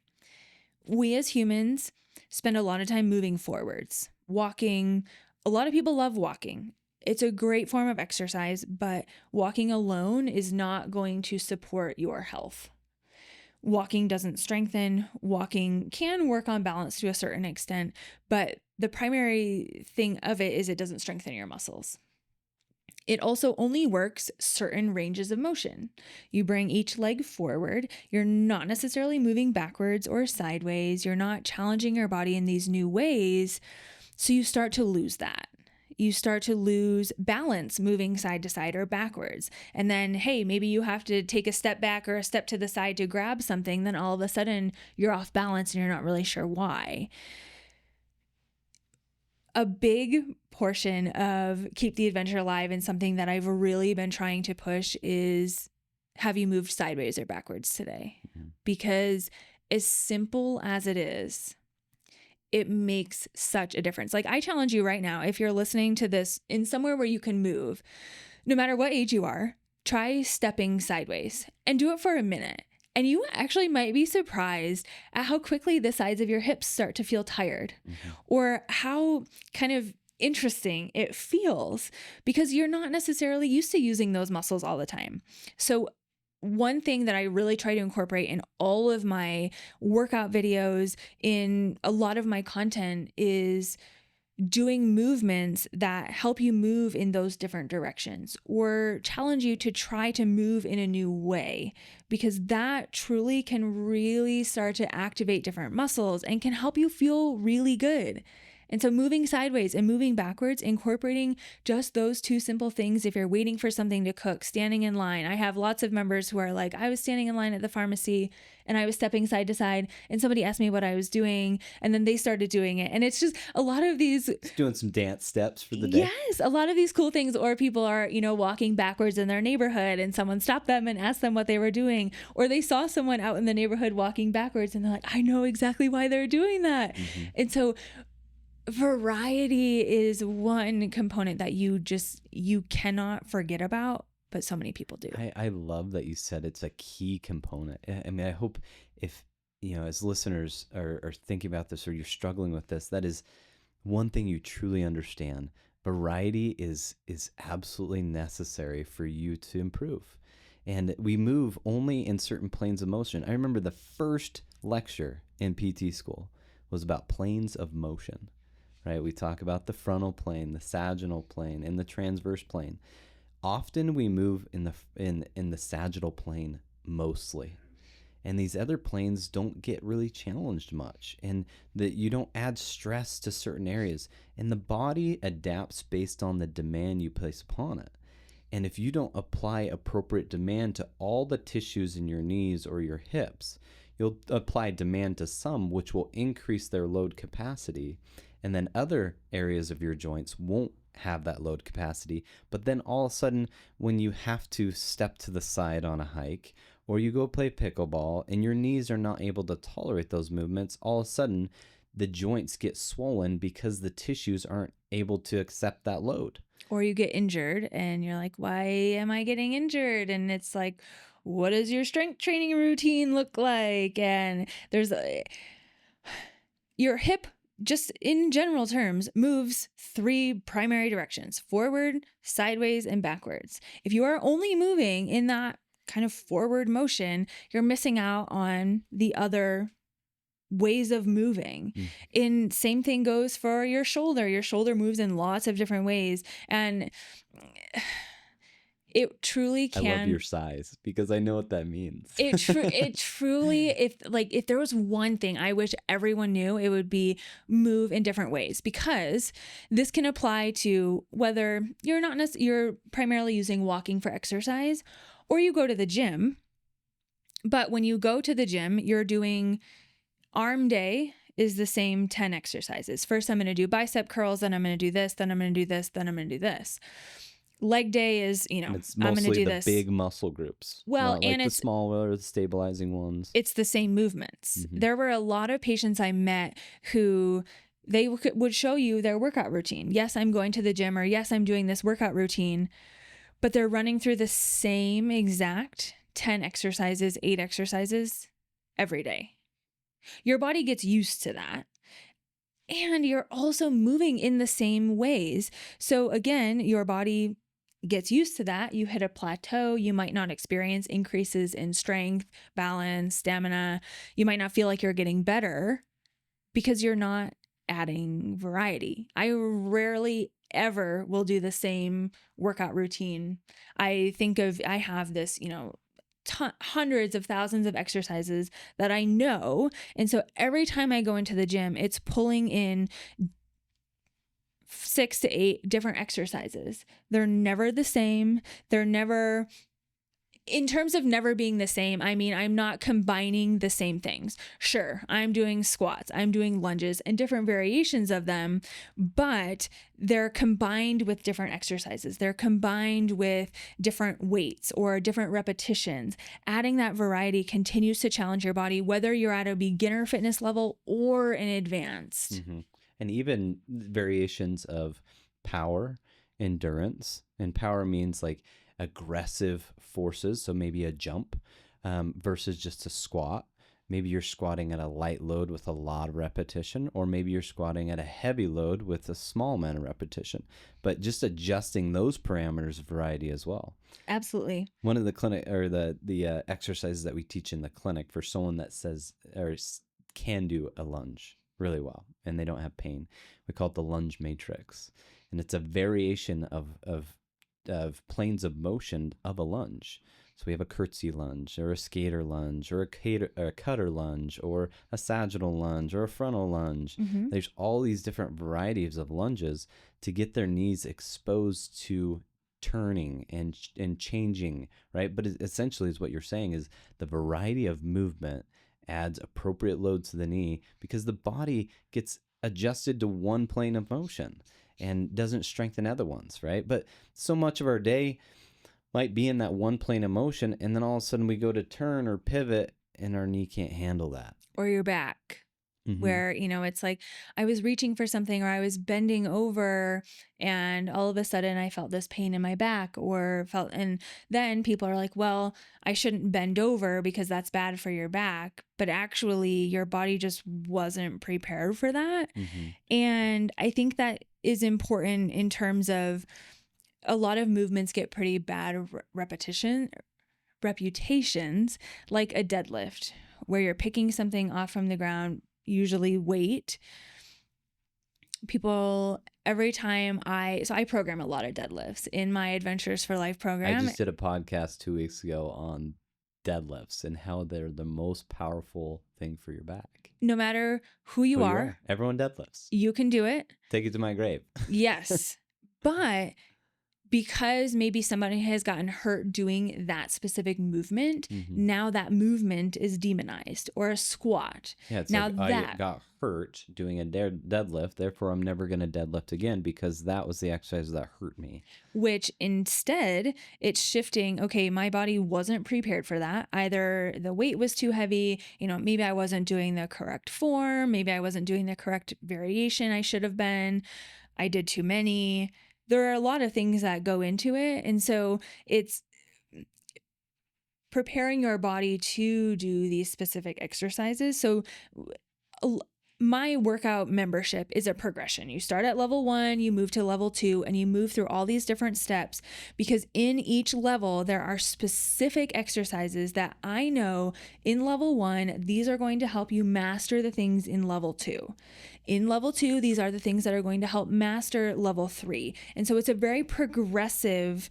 We as humans spend a lot of time moving forwards, walking. A lot of people love walking. It's a great form of exercise, but walking alone is not going to support your health. Walking doesn't strengthen. Walking can work on balance to a certain extent, but the primary thing of it is it doesn't strengthen your muscles. It also only works certain ranges of motion. You bring each leg forward. You're not necessarily moving backwards or sideways. You're not challenging your body in these new ways. So you start to lose that. You start to lose balance moving side to side or backwards. And then, hey, maybe you have to take a step back or a step to the side to grab something. Then all of a sudden you're off balance and you're not really sure why. A big portion of Keep the Adventure Alive and something that I've really been trying to push is, have you moved sideways or backwards today? Mm-hmm. Because as simple as it is, it makes such a difference. Like, I challenge you right now, if you're listening to this in somewhere where you can move, no matter what age you are, try stepping sideways and do it for a minute. And you actually might be surprised at how quickly the sides of your hips start to feel tired, or how kind of interesting it feels, because you're not necessarily used to using those muscles all the time. So one thing that I really try to incorporate in all of my workout videos, in a lot of my content, is doing movements that help you move in those different directions, or challenge you to try to move in a new way, because that truly can really start to activate different muscles and can help you feel really good. And so moving sideways and moving backwards, incorporating just those two simple things. If you're waiting for something to cook, standing in line. I have lots of members who are like, I was standing in line at the pharmacy and I was stepping side to side and somebody asked me what I was doing and then they started doing it. And it's just a lot of these doing some dance steps for the day. Yes, a lot of these cool things. Or people are, walking backwards in their neighborhood and someone stopped them and asked them what they were doing. Or they saw someone out in the neighborhood walking backwards and they're like, I know exactly why they're doing that. Mm-hmm. And so variety is one component that you cannot forget about, but so many people do. I love that you said it's a key component. I mean, I hope if, as listeners are thinking about this or you're struggling with this, that is one thing you truly understand. Variety is absolutely necessary for you to improve. And we move only in certain planes of motion. I remember the first lecture in PT school was about planes of motion. Right? We talk about the frontal plane, the sagittal plane, and the transverse plane. Often we move in the sagittal plane mostly. And these other planes don't get really challenged much, and that you don't add stress to certain areas. And the body adapts based on the demand you place upon it. And if you don't apply appropriate demand to all the tissues in your knees or your hips, you'll apply demand to some, which will increase their load capacity. And then other areas of your joints won't have that load capacity. But then all of a sudden, when you have to step to the side on a hike, or you go play pickleball and your knees are not able to tolerate those movements, all of a sudden the joints get swollen because the tissues aren't able to accept that load. Or you get injured and you're like, why am I getting injured? And it's like, what does your strength training routine look like? And there's your hip, just in general terms, moves 3 primary directions: forward, sideways, and backwards. If you are only moving in that kind of forward motion, you're missing out on the other ways of moving. And same thing goes for your shoulder. Your shoulder moves in lots of different ways. And it truly can. I love your size because I know what that means. It truly, if there was one thing I wish everyone knew, it would be move in different ways, because this can apply to whether you're primarily using walking for exercise or you go to the gym. But when you go to the gym, you're doing arm day is the same 10 exercises. First, I'm going to do bicep curls, then I'm going to do this, then I'm going to do this, then I'm going to do this. Leg day is, it's I'm going to do the this. Big muscle groups. Well, not and like it's the smaller, the stabilizing ones. It's the same movements. Mm-hmm. There were a lot of patients I met who they would show you their workout routine. Yes, I'm going to the gym, or yes, I'm doing this workout routine, but they're running through the same exact 10 exercises, 8 exercises every day. Your body gets used to that. And you're also moving in the same ways. So again, your body gets used to that. You hit a plateau. You might not experience increases in strength, balance, stamina. You might not feel like you're getting better because you're not adding variety. I rarely ever will do the same workout routine. I have this, hundreds of thousands of exercises that I know. And so every time I go into the gym, it's pulling in 6 to 8 different exercises. They're never the same. They're never, in terms of never being the same, I mean, I'm not combining the same things. Sure, I'm doing squats, I'm doing lunges and different variations of them, but they're combined with different exercises. They're combined with different weights or different repetitions. Adding that variety continues to challenge your body, whether you're at a beginner fitness level or an advanced. Mm-hmm. And even variations of power, endurance, and power means like aggressive forces. So maybe a jump versus just a squat. Maybe you're squatting at a light load with a lot of repetition, or maybe you're squatting at a heavy load with a small amount of repetition, but just adjusting those parameters of variety as well. Absolutely. One of the clinic or the exercises that we teach in the clinic for someone that says or can do a lunge really well and they don't have pain, we call it the lunge matrix, and it's a variation of planes of motion of a lunge. So we have a curtsy lunge or a skater lunge or a cutter lunge or a sagittal lunge or a frontal lunge. Mm-hmm. There's all these different varieties of lunges to get their knees exposed to turning and changing, right? But essentially is what you're saying is the variety of movement adds appropriate load to the knee because the body gets adjusted to one plane of motion and doesn't strengthen other ones, right? But so much of our day might be in that one plane of motion, and then all of a sudden we go to turn or pivot and our knee can't handle that. Or your back. Mm-hmm. Where, it's like I was reaching for something or I was bending over and all of a sudden I felt this pain in my back and then people are like, well, I shouldn't bend over because that's bad for your back. But actually your body just wasn't prepared for that. Mm-hmm. And I think that is important in terms of a lot of movements get pretty bad reputations, like a deadlift, where you're picking something off from the ground, usually weight. People, every time I program a lot of deadlifts in my Adventures for Life program. I just did a podcast 2 weeks ago on deadlifts and how they're the most powerful thing for your back. No matter who you are, everyone deadlifts. You can do it. Take it to my grave. Yes. But because maybe somebody has gotten hurt doing that specific movement, Mm-hmm. now that movement is demonized, or a squat. Yeah, it's now like that I got hurt doing a deadlift, therefore I'm never going to deadlift again because that was the exercise that hurt me. Which instead, it's shifting, okay, my body wasn't prepared for that. Either the weight was too heavy, maybe I wasn't doing the correct form, maybe I wasn't doing the correct variation I should have been, I did too many. There are a lot of things that go into it. And so it's preparing your body to do these specific exercises. So my workout membership is a progression. You start at level 1, you move to level 2, and you move through all these different steps because in each level, there are specific exercises that I know in level 1, these are going to help you master the things in level 2. In level 2, these are the things that are going to help master level 3. And so it's a very progressive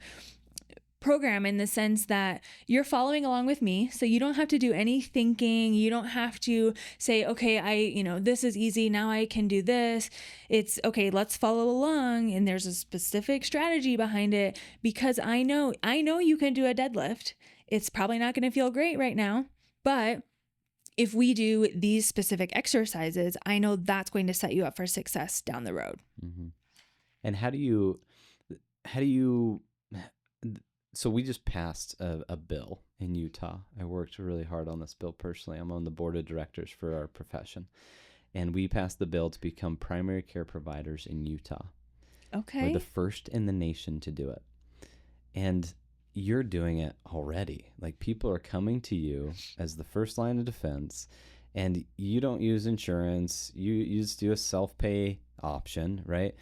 program in the sense that you're following along with me. So you don't have to do any thinking. You don't have to say, okay, this is easy. Now I can do this. It's okay. Let's follow along. And there's a specific strategy behind it because I know you can do a deadlift. It's probably not going to feel great right now, but if we do these specific exercises, I know that's going to set you up for success down the road. Mm-hmm. And how do you, so we just passed a bill in Utah. I worked really hard on this bill personally. I'm on the board of directors for our profession. And we passed the bill to become primary care providers in Utah. Okay. We're the first in the nation to do it. And you're doing it already. Like people are coming to you as the first line of defense and you don't use insurance. You just do a self-pay option, right?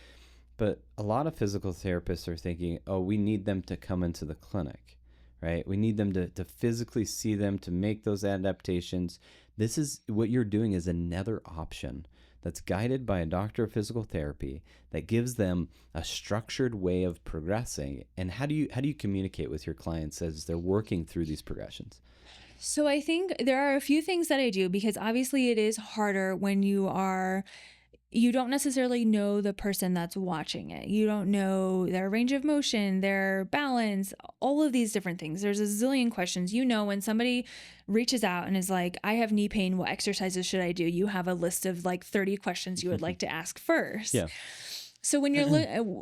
But a lot of physical therapists are thinking, oh, we need them to come into the clinic, right? We need them to physically see them, to make those adaptations. This is what you're doing is another option that's guided by a doctor of physical therapy that gives them a structured way of progressing. And how do you communicate with your clients as they're working through these progressions? So I think there are a few things that I do because obviously it is harder when you don't necessarily know the person that's watching it. You don't know their range of motion, their balance, all of these different things. There's a zillion questions. When somebody reaches out and is like, I have knee pain, what exercises should I do? You have a list of like 30 questions you would like to ask first. Yeah. So when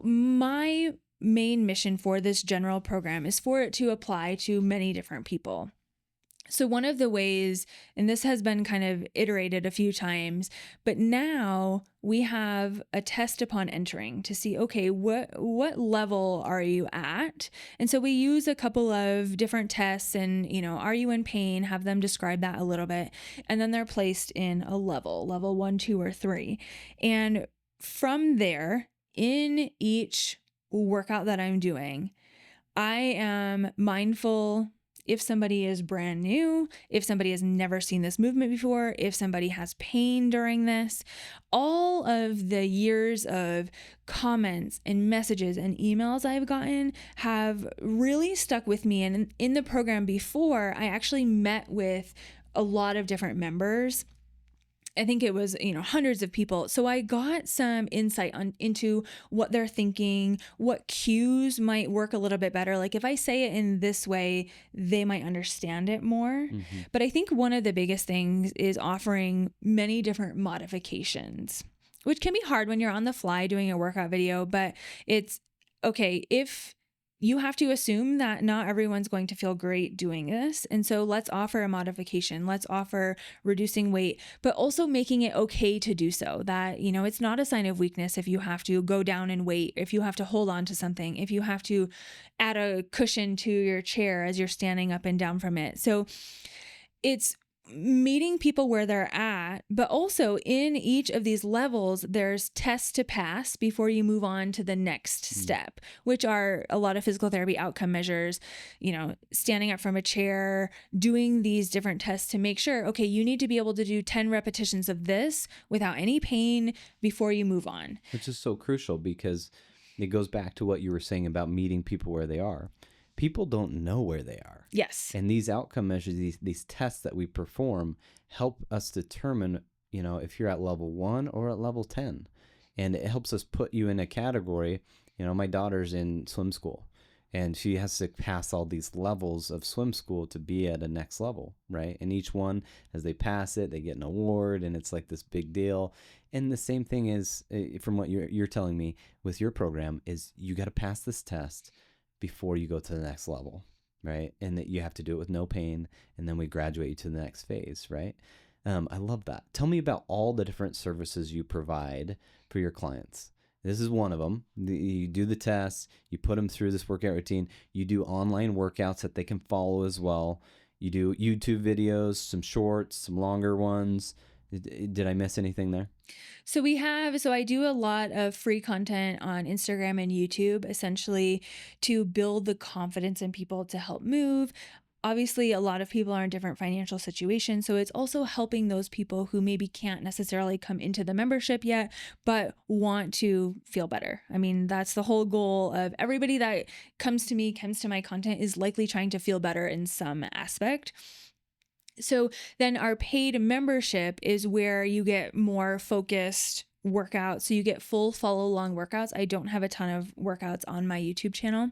my main mission for this general program is for it to apply to many different people. So one of the ways, and this has been kind of iterated a few times, but now we have a test upon entering to see, okay, what level are you at? And so we use a couple of different tests and, are you in pain? Have them describe that a little bit. And then they're placed in a level 1, 2, or 3. And from there, in each workout that I'm doing, I am mindful if somebody is brand new, if somebody has never seen this movement before, if somebody has pain during this. All of the years of comments and messages and emails I've gotten have really stuck with me. And in the program before, I actually met with a lot of different members. I think it was, hundreds of people. So I got some insight into what they're thinking, what cues might work a little bit better. Like if I say it in this way, they might understand it more. Mm-hmm. But I think one of the biggest things is offering many different modifications, which can be hard when you're on the fly doing a workout video, but it's okay if you have to assume that not everyone's going to feel great doing this. And so let's offer a modification. Let's offer reducing weight, but also making it okay to do so. That, it's not a sign of weakness if you have to go down in weight, if you have to hold on to something, if you have to add a cushion to your chair as you're standing up and down from it. So it's meeting people where they're at, but also in each of these levels, there's tests to pass before you move on to the next step, which are a lot of physical therapy outcome measures, standing up from a chair, doing these different tests to make sure, okay, you need to be able to do 10 repetitions of this without any pain before you move on. Which is so crucial because it goes back to what you were saying about meeting people where they are. People don't know where they are. Yes. And these outcome measures, these tests that we perform help us determine, if you're at level 1 or at level 10. And it helps us put you in a category. My daughter's in swim school and she has to pass all these levels of swim school to be at a next level, right? And each one, as they pass it, they get an award and it's like this big deal. And the same thing is, from what you're telling me with your program, is you got to pass this test before you go to the next level, right? And that you have to do it with no pain, and then we graduate you to the next phase, right? I love that. Tell me about all the different services you provide for your clients. This is one of them. You do the tests, you put them through this workout routine, you do online workouts that they can follow as well. You do YouTube videos, some shorts, some longer ones. Did I miss anything there? So I do a lot of free content on Instagram and YouTube, essentially to build the confidence in people to help move. Obviously, a lot of people are in different financial situations, so it's also helping those people who maybe can't necessarily come into the membership yet, but want to feel better. I mean, that's the whole goal of everybody that comes to my content is likely trying to feel better in some aspect. So then our paid membership is where you get more focused workouts. So you get full follow along workouts. I don't have a ton of workouts on my YouTube channel.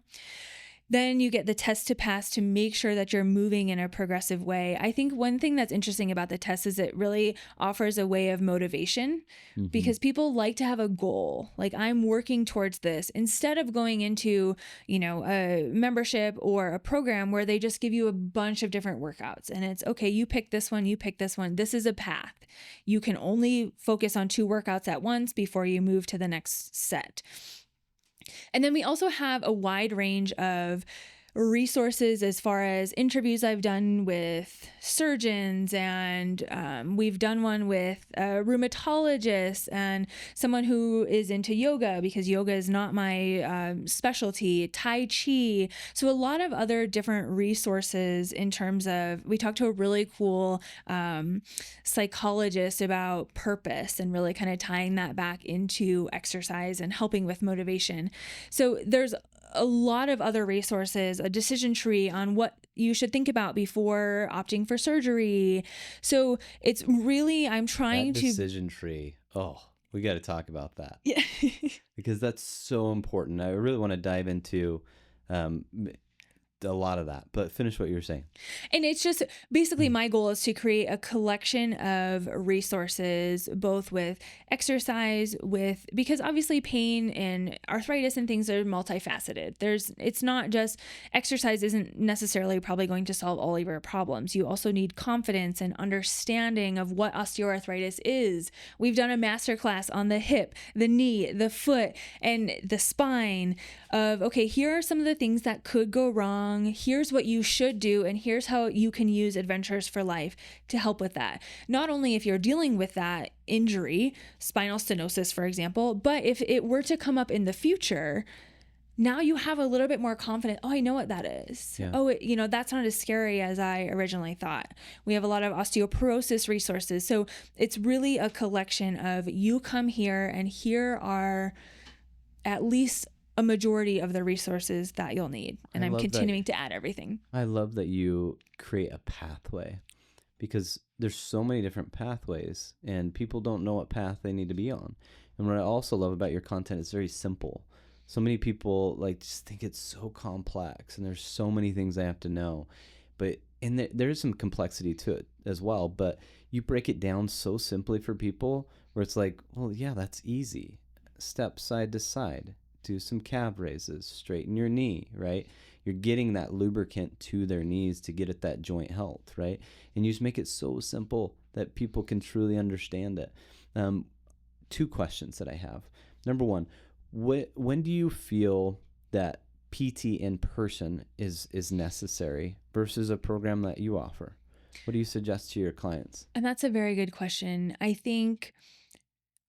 Then you get the test to pass to make sure that you're moving in a progressive way. I think one thing that's interesting about the test is it really offers a way of motivation because people like to have a goal. Like, I'm working towards this instead of going into, a membership or a program where they just give you a bunch of different workouts and it's okay, you pick this one, you pick this one. This is a path. You can only focus on 2 workouts at once before you move to the next set. And then we also have a wide range of resources as far as interviews I've done with surgeons, and we've done one with a rheumatologist and someone who is into yoga, because yoga is not my specialty, Tai Chi. So a lot of other different resources in terms of, we talked to a really cool psychologist about purpose and really kind of tying that back into exercise and helping with motivation. So there's a lot of other resources, a decision tree on what you should think about before opting for surgery. So it's really, I'm trying that decision tree. Oh, we got to talk about that. Yeah. Because that's so important. I really want to dive into a lot of that, but finish what you were saying. And it's just basically my goal is to create a collection of resources, both with exercise, because obviously pain and arthritis and things are multifaceted. It's not just exercise isn't necessarily probably going to solve all of your problems. You also need confidence and understanding of what osteoarthritis is. We've done a masterclass on the hip, the knee, the foot, and the spine of, okay, here are some of the things that could go wrong. Here's what you should do, and here's how you can use Adventures for Life to help with that. Not only if you're dealing with that injury, spinal stenosis, for example, but if it were to come up in the future, now you have a little bit more confidence. Oh, I know what that is. Yeah. Oh, that's not as scary as I originally thought. We have a lot of osteoporosis resources. So it's really a collection of, you come here and here are at least a majority of the resources that you'll need. And I'm continuing to add everything. I love that you create a pathway, because there's so many different pathways and people don't know what path they need to be on. And what I also love about your content is very simple. So many people like just think it's so complex and there's so many things I have to know, but there's some complexity to it as well, but you break it down so simply for people where it's like, well, yeah, that's easy. Step side to side, do some calf raises, straighten your knee, right? You're getting that lubricant to their knees to get at that joint health, right? And you just make it so simple that people can truly understand it. Two questions that I have. Number one, when do you feel that PT in person is necessary versus a program that you offer? What do you suggest to your clients? And that's a very good question. I think,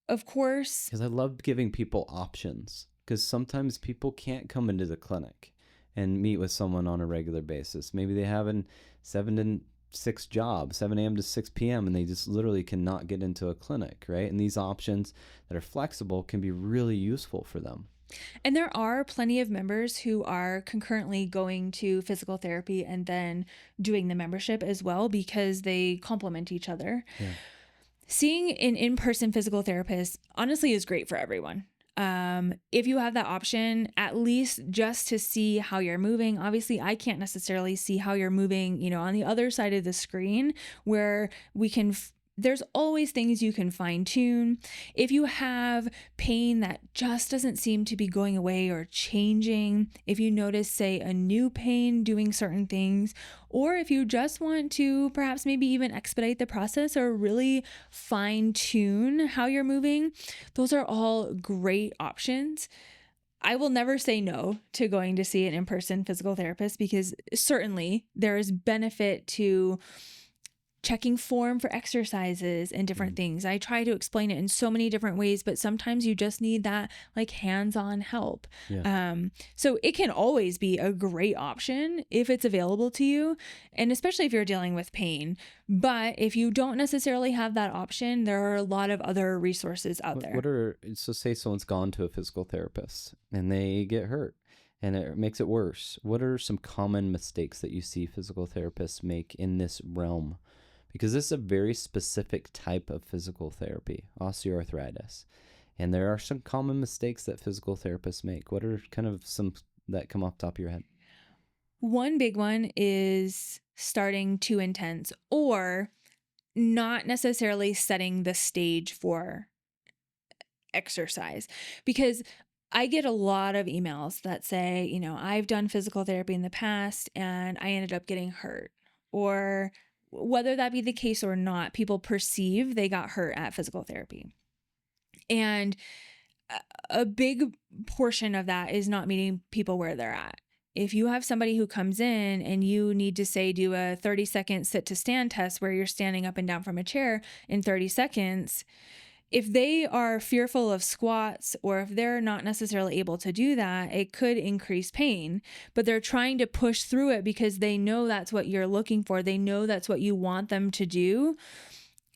of course, because I love giving people options, because sometimes people can't come into the clinic and meet with someone on a regular basis. Maybe they have a 7 to 6 job, 7 a.m. to 6 p.m., and they just literally cannot get into a clinic, right? And these options that are flexible can be really useful for them. And there are plenty of members who are concurrently going to physical therapy and then doing the membership as well, because they complement each other. Yeah. Seeing an in-person physical therapist honestly is great for everyone. If you have that option, at least just to see how you're moving. Obviously, I can't necessarily see how you're moving, on the other side of the screen, where we can there's always things you can fine tune. If you have pain that just doesn't seem to be going away or changing, if you notice, say, a new pain doing certain things, or if you just want to perhaps maybe even expedite the process or really fine tune how you're moving, those are all great options. I will never say no to going to see an in-person physical therapist, because certainly there is benefit to checking form for exercises and different things. I try to explain it in so many different ways, but sometimes you just need that like hands-on help. Yeah. So it can always be a great option if it's available to you, and especially if you're dealing with pain. But if you don't necessarily have that option, there are a lot of other resources out there. So say someone's gone to a physical therapist and they get hurt and it makes it worse. What are some common mistakes that you see physical therapists make in this realm? Because this is a very specific type of physical therapy, osteoarthritis. And there are some common mistakes that physical therapists make. What are kind of some that come off the top of your head? One big one is starting too intense, or not necessarily setting the stage for exercise. Because I get a lot of emails that say, I've done physical therapy in the past and I ended up getting hurt. Or whether that be the case or not, people perceive they got hurt at physical therapy. And a big portion of that is not meeting people where they're at. If you have somebody who comes in and you need to, say, do a 30-second sit to stand test where you're standing up and down from a chair in 30 seconds, if they are fearful of squats, or if they're not necessarily able to do that, it could increase pain, but they're trying to push through it because they know that's what you're looking for. They know that's what you want them to do,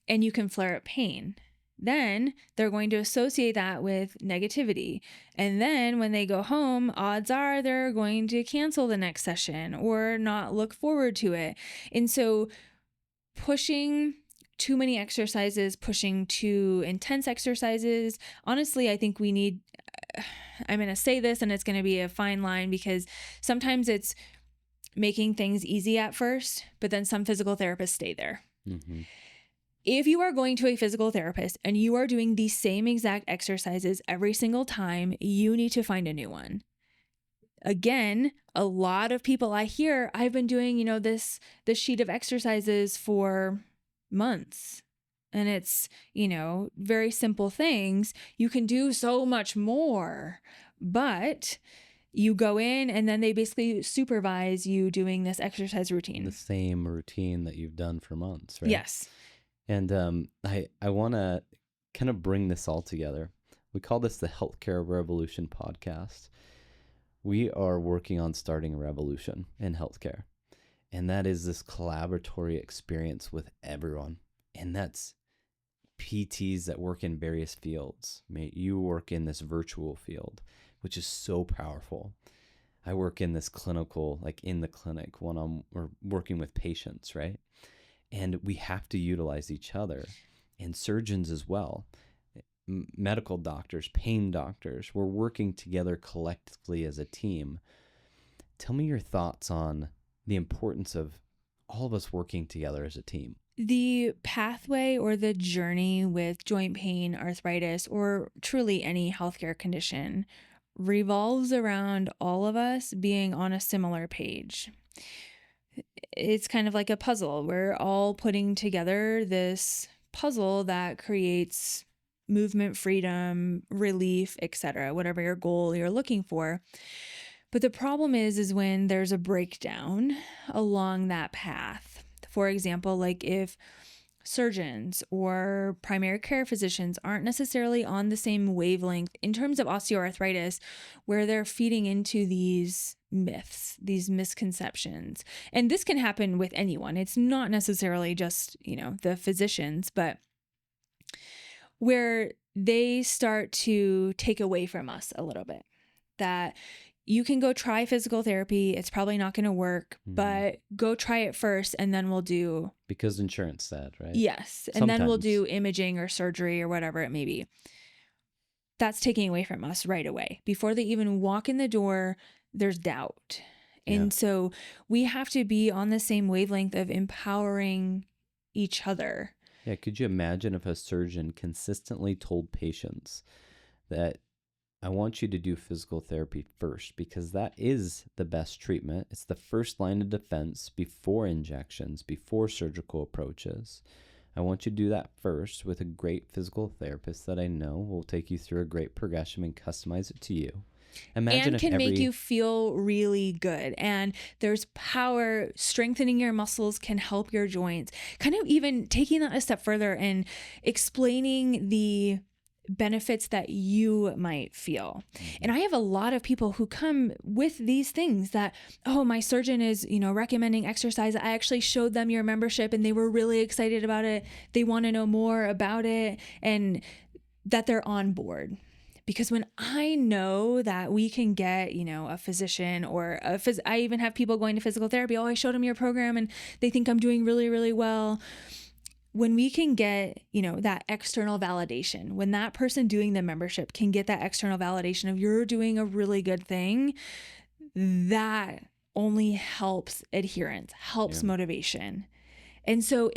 and you can flare up pain. Then they're going to associate that with negativity. And then when they go home, odds are they're going to cancel the next session or not look forward to it. And so pushing too many exercises, pushing too intense exercises. Honestly, I think we need, I'm going to say this and it's going to be a fine line, because sometimes it's making things easy at first, but then some physical therapists stay there. Mm-hmm. If you are going to a physical therapist and you are doing the same exact exercises every single time, you need to find a new one. Again, a lot of people I hear, I've been doing, this sheet of exercises for months, and it's, very simple things. You can do so much more, but you go in and then they basically supervise you doing this exercise routine. The same routine that you've done for months, right? Yes. And I want to kind of bring this all together. We call this the Healthcare Revolution podcast. We are working on starting a revolution in healthcare, and that is this collaboratory experience with everyone. And that's PTs that work in various fields. You work in this virtual field, which is so powerful. I work in this clinical, like in the clinic when we're working with patients, right? And we have to utilize each other, and surgeons as well. Medical doctors, pain doctors, we're working together collectively as a team. Tell me your thoughts on the importance of all of us working together as a team. The pathway or the journey with joint pain, arthritis, or truly any healthcare condition revolves around all of us being on a similar page. It's kind of like a puzzle. We're all putting together this puzzle that creates movement, freedom, relief, etc., whatever your goal you're looking for. But the problem is when there's a breakdown along that path. For example, like if surgeons or primary care physicians aren't necessarily on the same wavelength in terms of osteoarthritis, where they're feeding into these myths, these misconceptions. And this can happen with anyone. It's not necessarily just, the physicians, but where they start to take away from us a little bit. That you can go try physical therapy. It's probably not going to work, but go try it first and then we'll do. Because insurance said, right? Yes. And then we'll do imaging or surgery or whatever it may be. That's taking away from us right away. Before they even walk in the door, there's doubt. And so we have to be on the same wavelength of empowering each other. Yeah. Could you imagine if a surgeon consistently told patients that I want you to do physical therapy first because that is the best treatment. It's the first line of defense before injections, before surgical approaches. I want you to do that first with a great physical therapist that I know will take you through a great progression and customize it to you. Imagine and can make you feel really good. And there's power. Strengthening your muscles can help your joints. Kind of even taking that a step further and explaining the benefits that you might feel. And I have a lot of people who come with these things that, oh, my surgeon is, recommending exercise. I actually showed them your membership and they were really excited about it. They want to know more about it and that they're on board. Because when I know that we can get, a physician or I even have people going to physical therapy. Oh, I showed them your program and they think I'm doing really, really well. When we can get, that external validation, when that person doing the membership can get that external validation of you're doing a really good thing, that only helps adherence, helps motivation. And so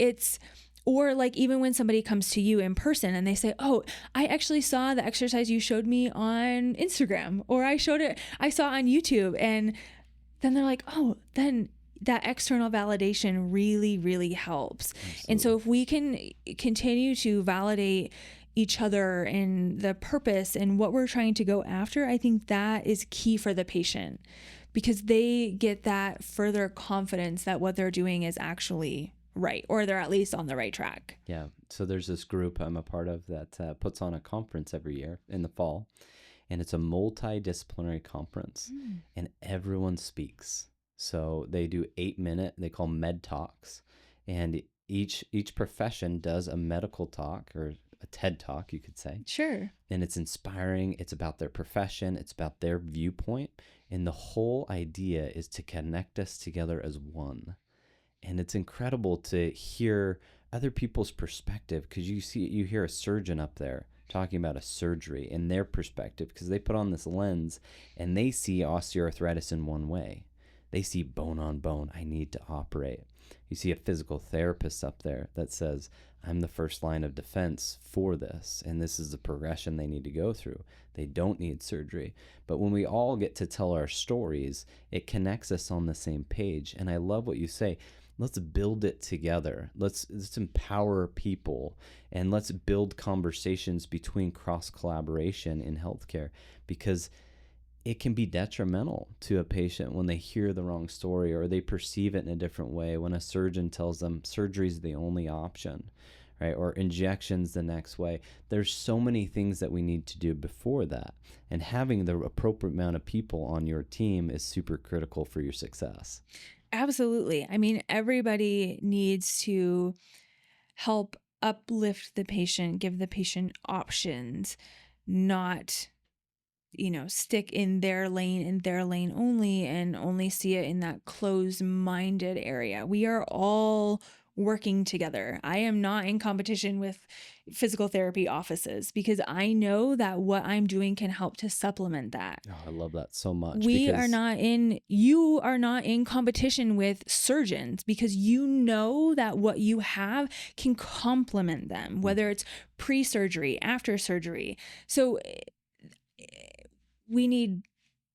or like even when somebody comes to you in person and they say, oh, I actually saw the exercise you showed me on Instagram, or I saw it on YouTube. And then they're like, oh, then that external validation really, really helps. Absolutely. And so if we can continue to validate each other and the purpose and what we're trying to go after, I think that is key for the patient because they get that further confidence that what they're doing is actually right, or they're at least on the right track. Yeah. So there's this group I'm a part of that puts on a conference every year in the fall, and it's a multidisciplinary conference, and everyone speaks. So they do 8-minute, they call med talks, and each profession does a medical talk or a TED talk, you could say. Sure. And it's inspiring. It's about their profession. It's about their viewpoint. And the whole idea is to connect us together as one. And it's incredible to hear other people's perspective because you hear a surgeon up there talking about a surgery in their perspective because they put on this lens and they see osteoarthritis in one way. They see bone on bone. I need to operate. You see a physical therapist up there that says, I'm the first line of defense for this, and this is the progression they need to go through. They don't need surgery. But when we all get to tell our stories, it connects us on the same page. And I love what you say. Let's build it together. Let's empower people, and let's build conversations between cross-collaboration in healthcare because it can be detrimental to a patient when they hear the wrong story or they perceive it in a different way when a surgeon tells them surgery is the only option, right? Or injections the next way. There's so many things that we need to do before that. And having the appropriate amount of people on your team is super critical for your success. Absolutely. I mean, everybody needs to help uplift the patient, give the patient options, not, stick in their lane only, and only see it in that closed-minded area. We are all working together. I am not in competition with physical therapy offices because I know that what I'm doing can help to supplement that. Oh, I love that so much. You are not in competition with surgeons because you know that what you have can complement them, whether it's pre-surgery, after surgery. So we need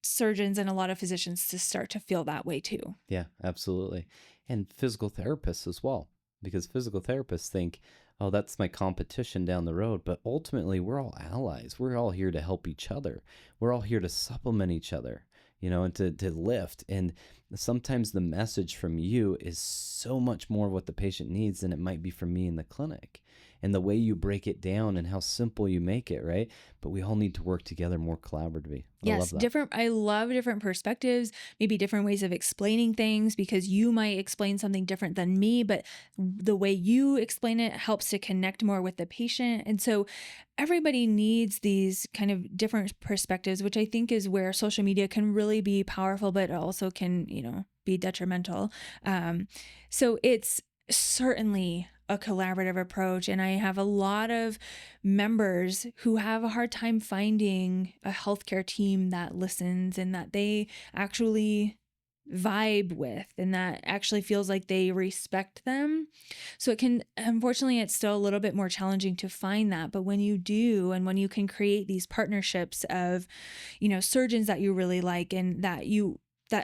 surgeons and a lot of physicians to start to feel that way too. Yeah, absolutely. And physical therapists as well, because physical therapists think, oh, that's my competition down the road. But ultimately, we're all allies. We're all here to help each other. We're all here to supplement each other, and to lift. And sometimes the message from you is so much more what the patient needs than it might be from me in the clinic. And the way you break it down and how simple you make it, right? But we all need to work together more collaboratively. Yes, I love different perspectives, maybe different ways of explaining things, because you might explain something different than me, but the way you explain it helps to connect more with the patient. And so everybody needs these kind of different perspectives, which I think is where social media can really be powerful, but also can, be detrimental. So it's certainly a collaborative approach. And I have a lot of members who have a hard time finding a healthcare team that listens and that they actually vibe with and that actually feels like they respect them. So unfortunately, it's still a little bit more challenging to find that. But when you do, and when you can create these partnerships of, surgeons that you really like and that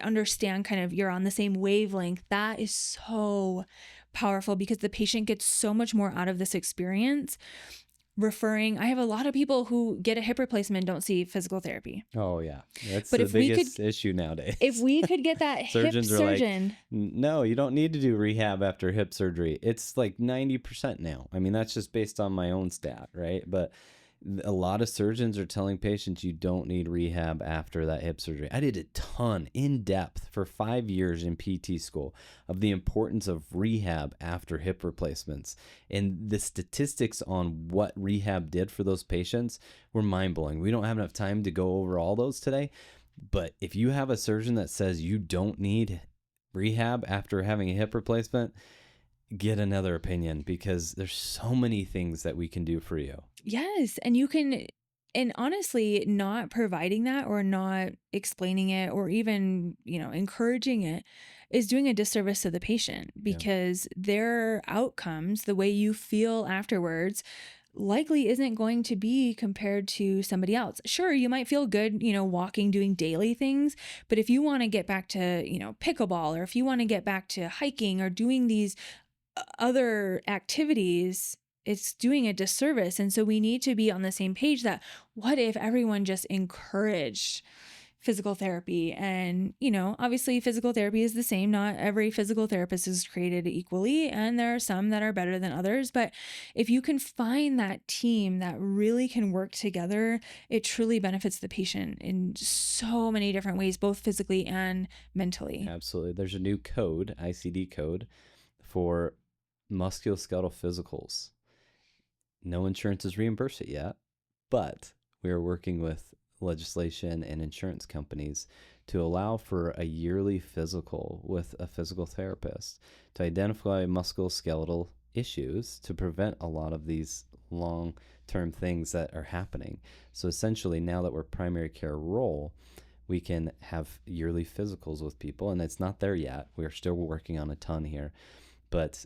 understand kind of you're on the same wavelength, that is so powerful because the patient gets so much more out of this experience. I have a lot of people who get a hip replacement don't see physical therapy. Oh yeah, that's the biggest issue nowadays. If we could get that surgeons hip surgeon, are like, no, you don't need to do rehab after hip surgery. It's like 90% now. I mean, that's just based on my own stat, right? But a lot of surgeons are telling patients you don't need rehab after that hip surgery. I did a ton in depth for 5 years in PT school of the importance of rehab after hip replacements. And the statistics on what rehab did for those patients were mind-blowing. We don't have enough time to go over all those today. But if you have a surgeon that says you don't need rehab after having a hip replacement, get another opinion, because there's so many things that we can do for you. Yes. And honestly, not providing that or not explaining it or even, encouraging it is doing a disservice to the patient, because their outcomes, the way you feel afterwards, likely isn't going to be compared to somebody else. Sure, you might feel good, walking, doing daily things, but if you want to get back to, pickleball, or if you want to get back to hiking or doing these other activities, it's doing a disservice. And so we need to be on the same page that what if everyone just encouraged physical therapy? And, obviously physical therapy is the same. Not every physical therapist is created equally, and there are some that are better than others. But if you can find that team that really can work together, it truly benefits the patient in so many different ways, both physically and mentally. Absolutely. There's a new code, ICD code, for musculoskeletal physicals. No insurance has reimbursed it yet, but we are working with legislation and insurance companies to allow for a yearly physical with a physical therapist to identify musculoskeletal issues to prevent a lot of these long-term things that are happening. So essentially, now that we're primary care role, we can have yearly physicals with people, and it's not there yet. We're still working on a ton here, but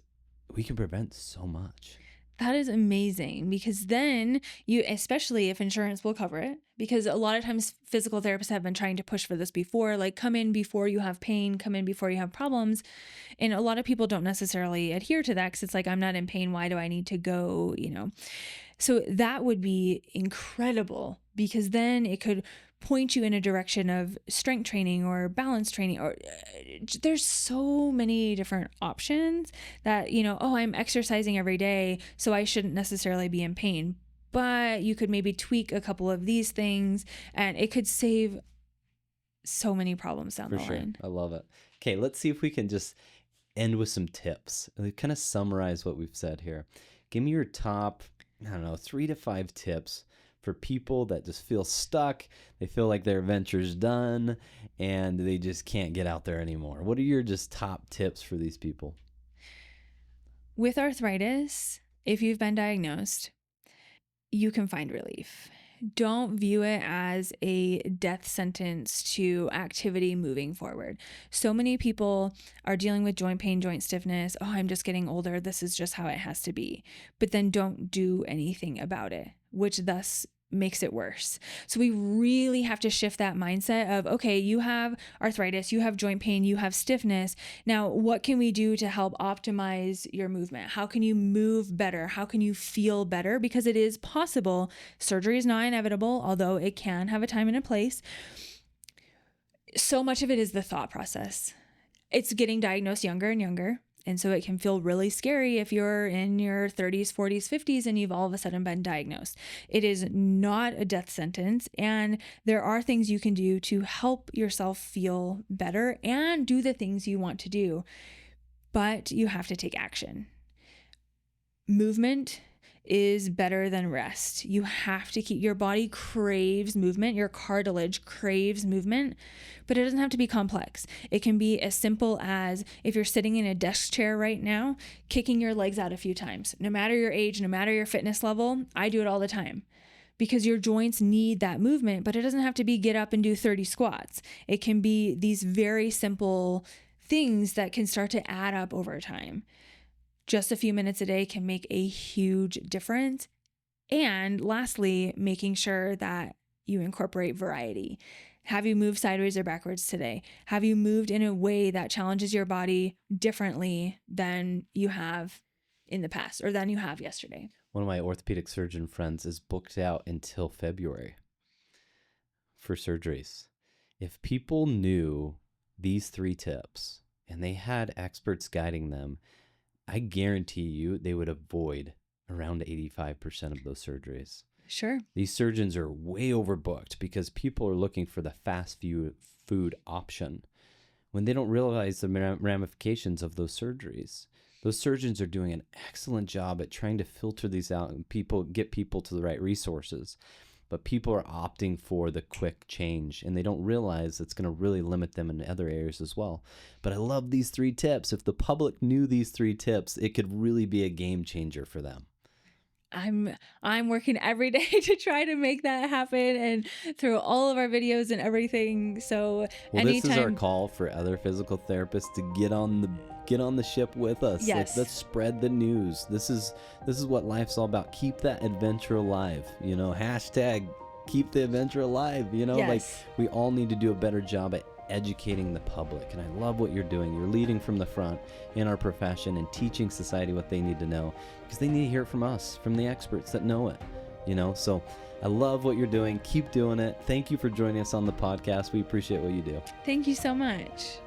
we can prevent so much. That is amazing, because then especially if insurance will cover it, because a lot of times physical therapists have been trying to push for this before, like come in before you have pain, come in before you have problems. And a lot of people don't necessarily adhere to that because it's like, I'm not in pain. Why do I need to go, So that would be incredible, because then it could point you in a direction of strength training or balance training, or there's so many different options that, oh, I'm exercising every day, so I shouldn't necessarily be in pain. But you could maybe tweak a couple of these things and it could save so many problems down the line. I love it. Okay, let's see if we can just end with some tips. Kind of summarize what we've said here. Give me your top, 3 to 5 tips for people that just feel stuck. They feel like their adventure's done and they just can't get out there anymore. What are your just top tips for these people? With arthritis, if you've been diagnosed, you can find relief. Don't view it as a death sentence to activity moving forward. So many people are dealing with joint pain, joint stiffness. Oh, I'm just getting older. This is just how it has to be. But then don't do anything about it, which thus makes it worse. So we really have to shift that mindset of, okay, you have arthritis, you have joint pain, you have stiffness. Now, what can we do to help optimize your movement? How can you move better? How can you feel better? Because it is possible. Surgery is not inevitable, although it can have a time and a place. So much of it is the thought process. It's getting diagnosed younger and younger. And so it can feel really scary if you're in your 30s, 40s, 50s, and you've all of a sudden been diagnosed. It is not a death sentence. And there are things you can do to help yourself feel better and do the things you want to do. But you have to take action. Movement is better than rest. You have to keep, your body craves movement, your cartilage craves movement, but it doesn't have to be complex. It can be as simple as, if you're sitting in a desk chair right now, kicking your legs out a few times. No matter your age, no matter your fitness level, I do it all the time because your joints need that movement, but it doesn't have to be get up and do 30 squats. It can be these very simple things that can start to add up over time. Just a few minutes a day can make a huge difference. And lastly, making sure that you incorporate variety. Have you moved sideways or backwards today? Have you moved in a way that challenges your body differently than you have in the past or than you have yesterday? One of my orthopedic surgeon friends is booked out until February for surgeries. If people knew these 3 tips and they had experts guiding them, I guarantee you they would avoid around 85% of those surgeries. Sure. These surgeons are way overbooked because people are looking for the fast food option when they don't realize the ramifications of those surgeries. Those surgeons are doing an excellent job at trying to filter these out and get people to the right resources. But people are opting for the quick change, and they don't realize it's going to really limit them in other areas as well. But I love these 3 tips. If the public knew these 3 tips, it could really be a game changer for them. I'm working every day to try to make that happen and through all of our videos and everything. So This is our call for other physical therapists to get on the ship with us. Yes. Let's spread the news. This is what life's all about. Keep that adventure alive. Hashtag keep the adventure alive. Yes. Like, we all need to do a better job at educating the public. And I love what you're doing. You're leading from the front in our profession and teaching society what they need to know, because they need to hear it from us, from the experts that know it. So I love what you're doing. Keep doing it. Thank you for joining us on the podcast. We appreciate what you do. Thank you so much.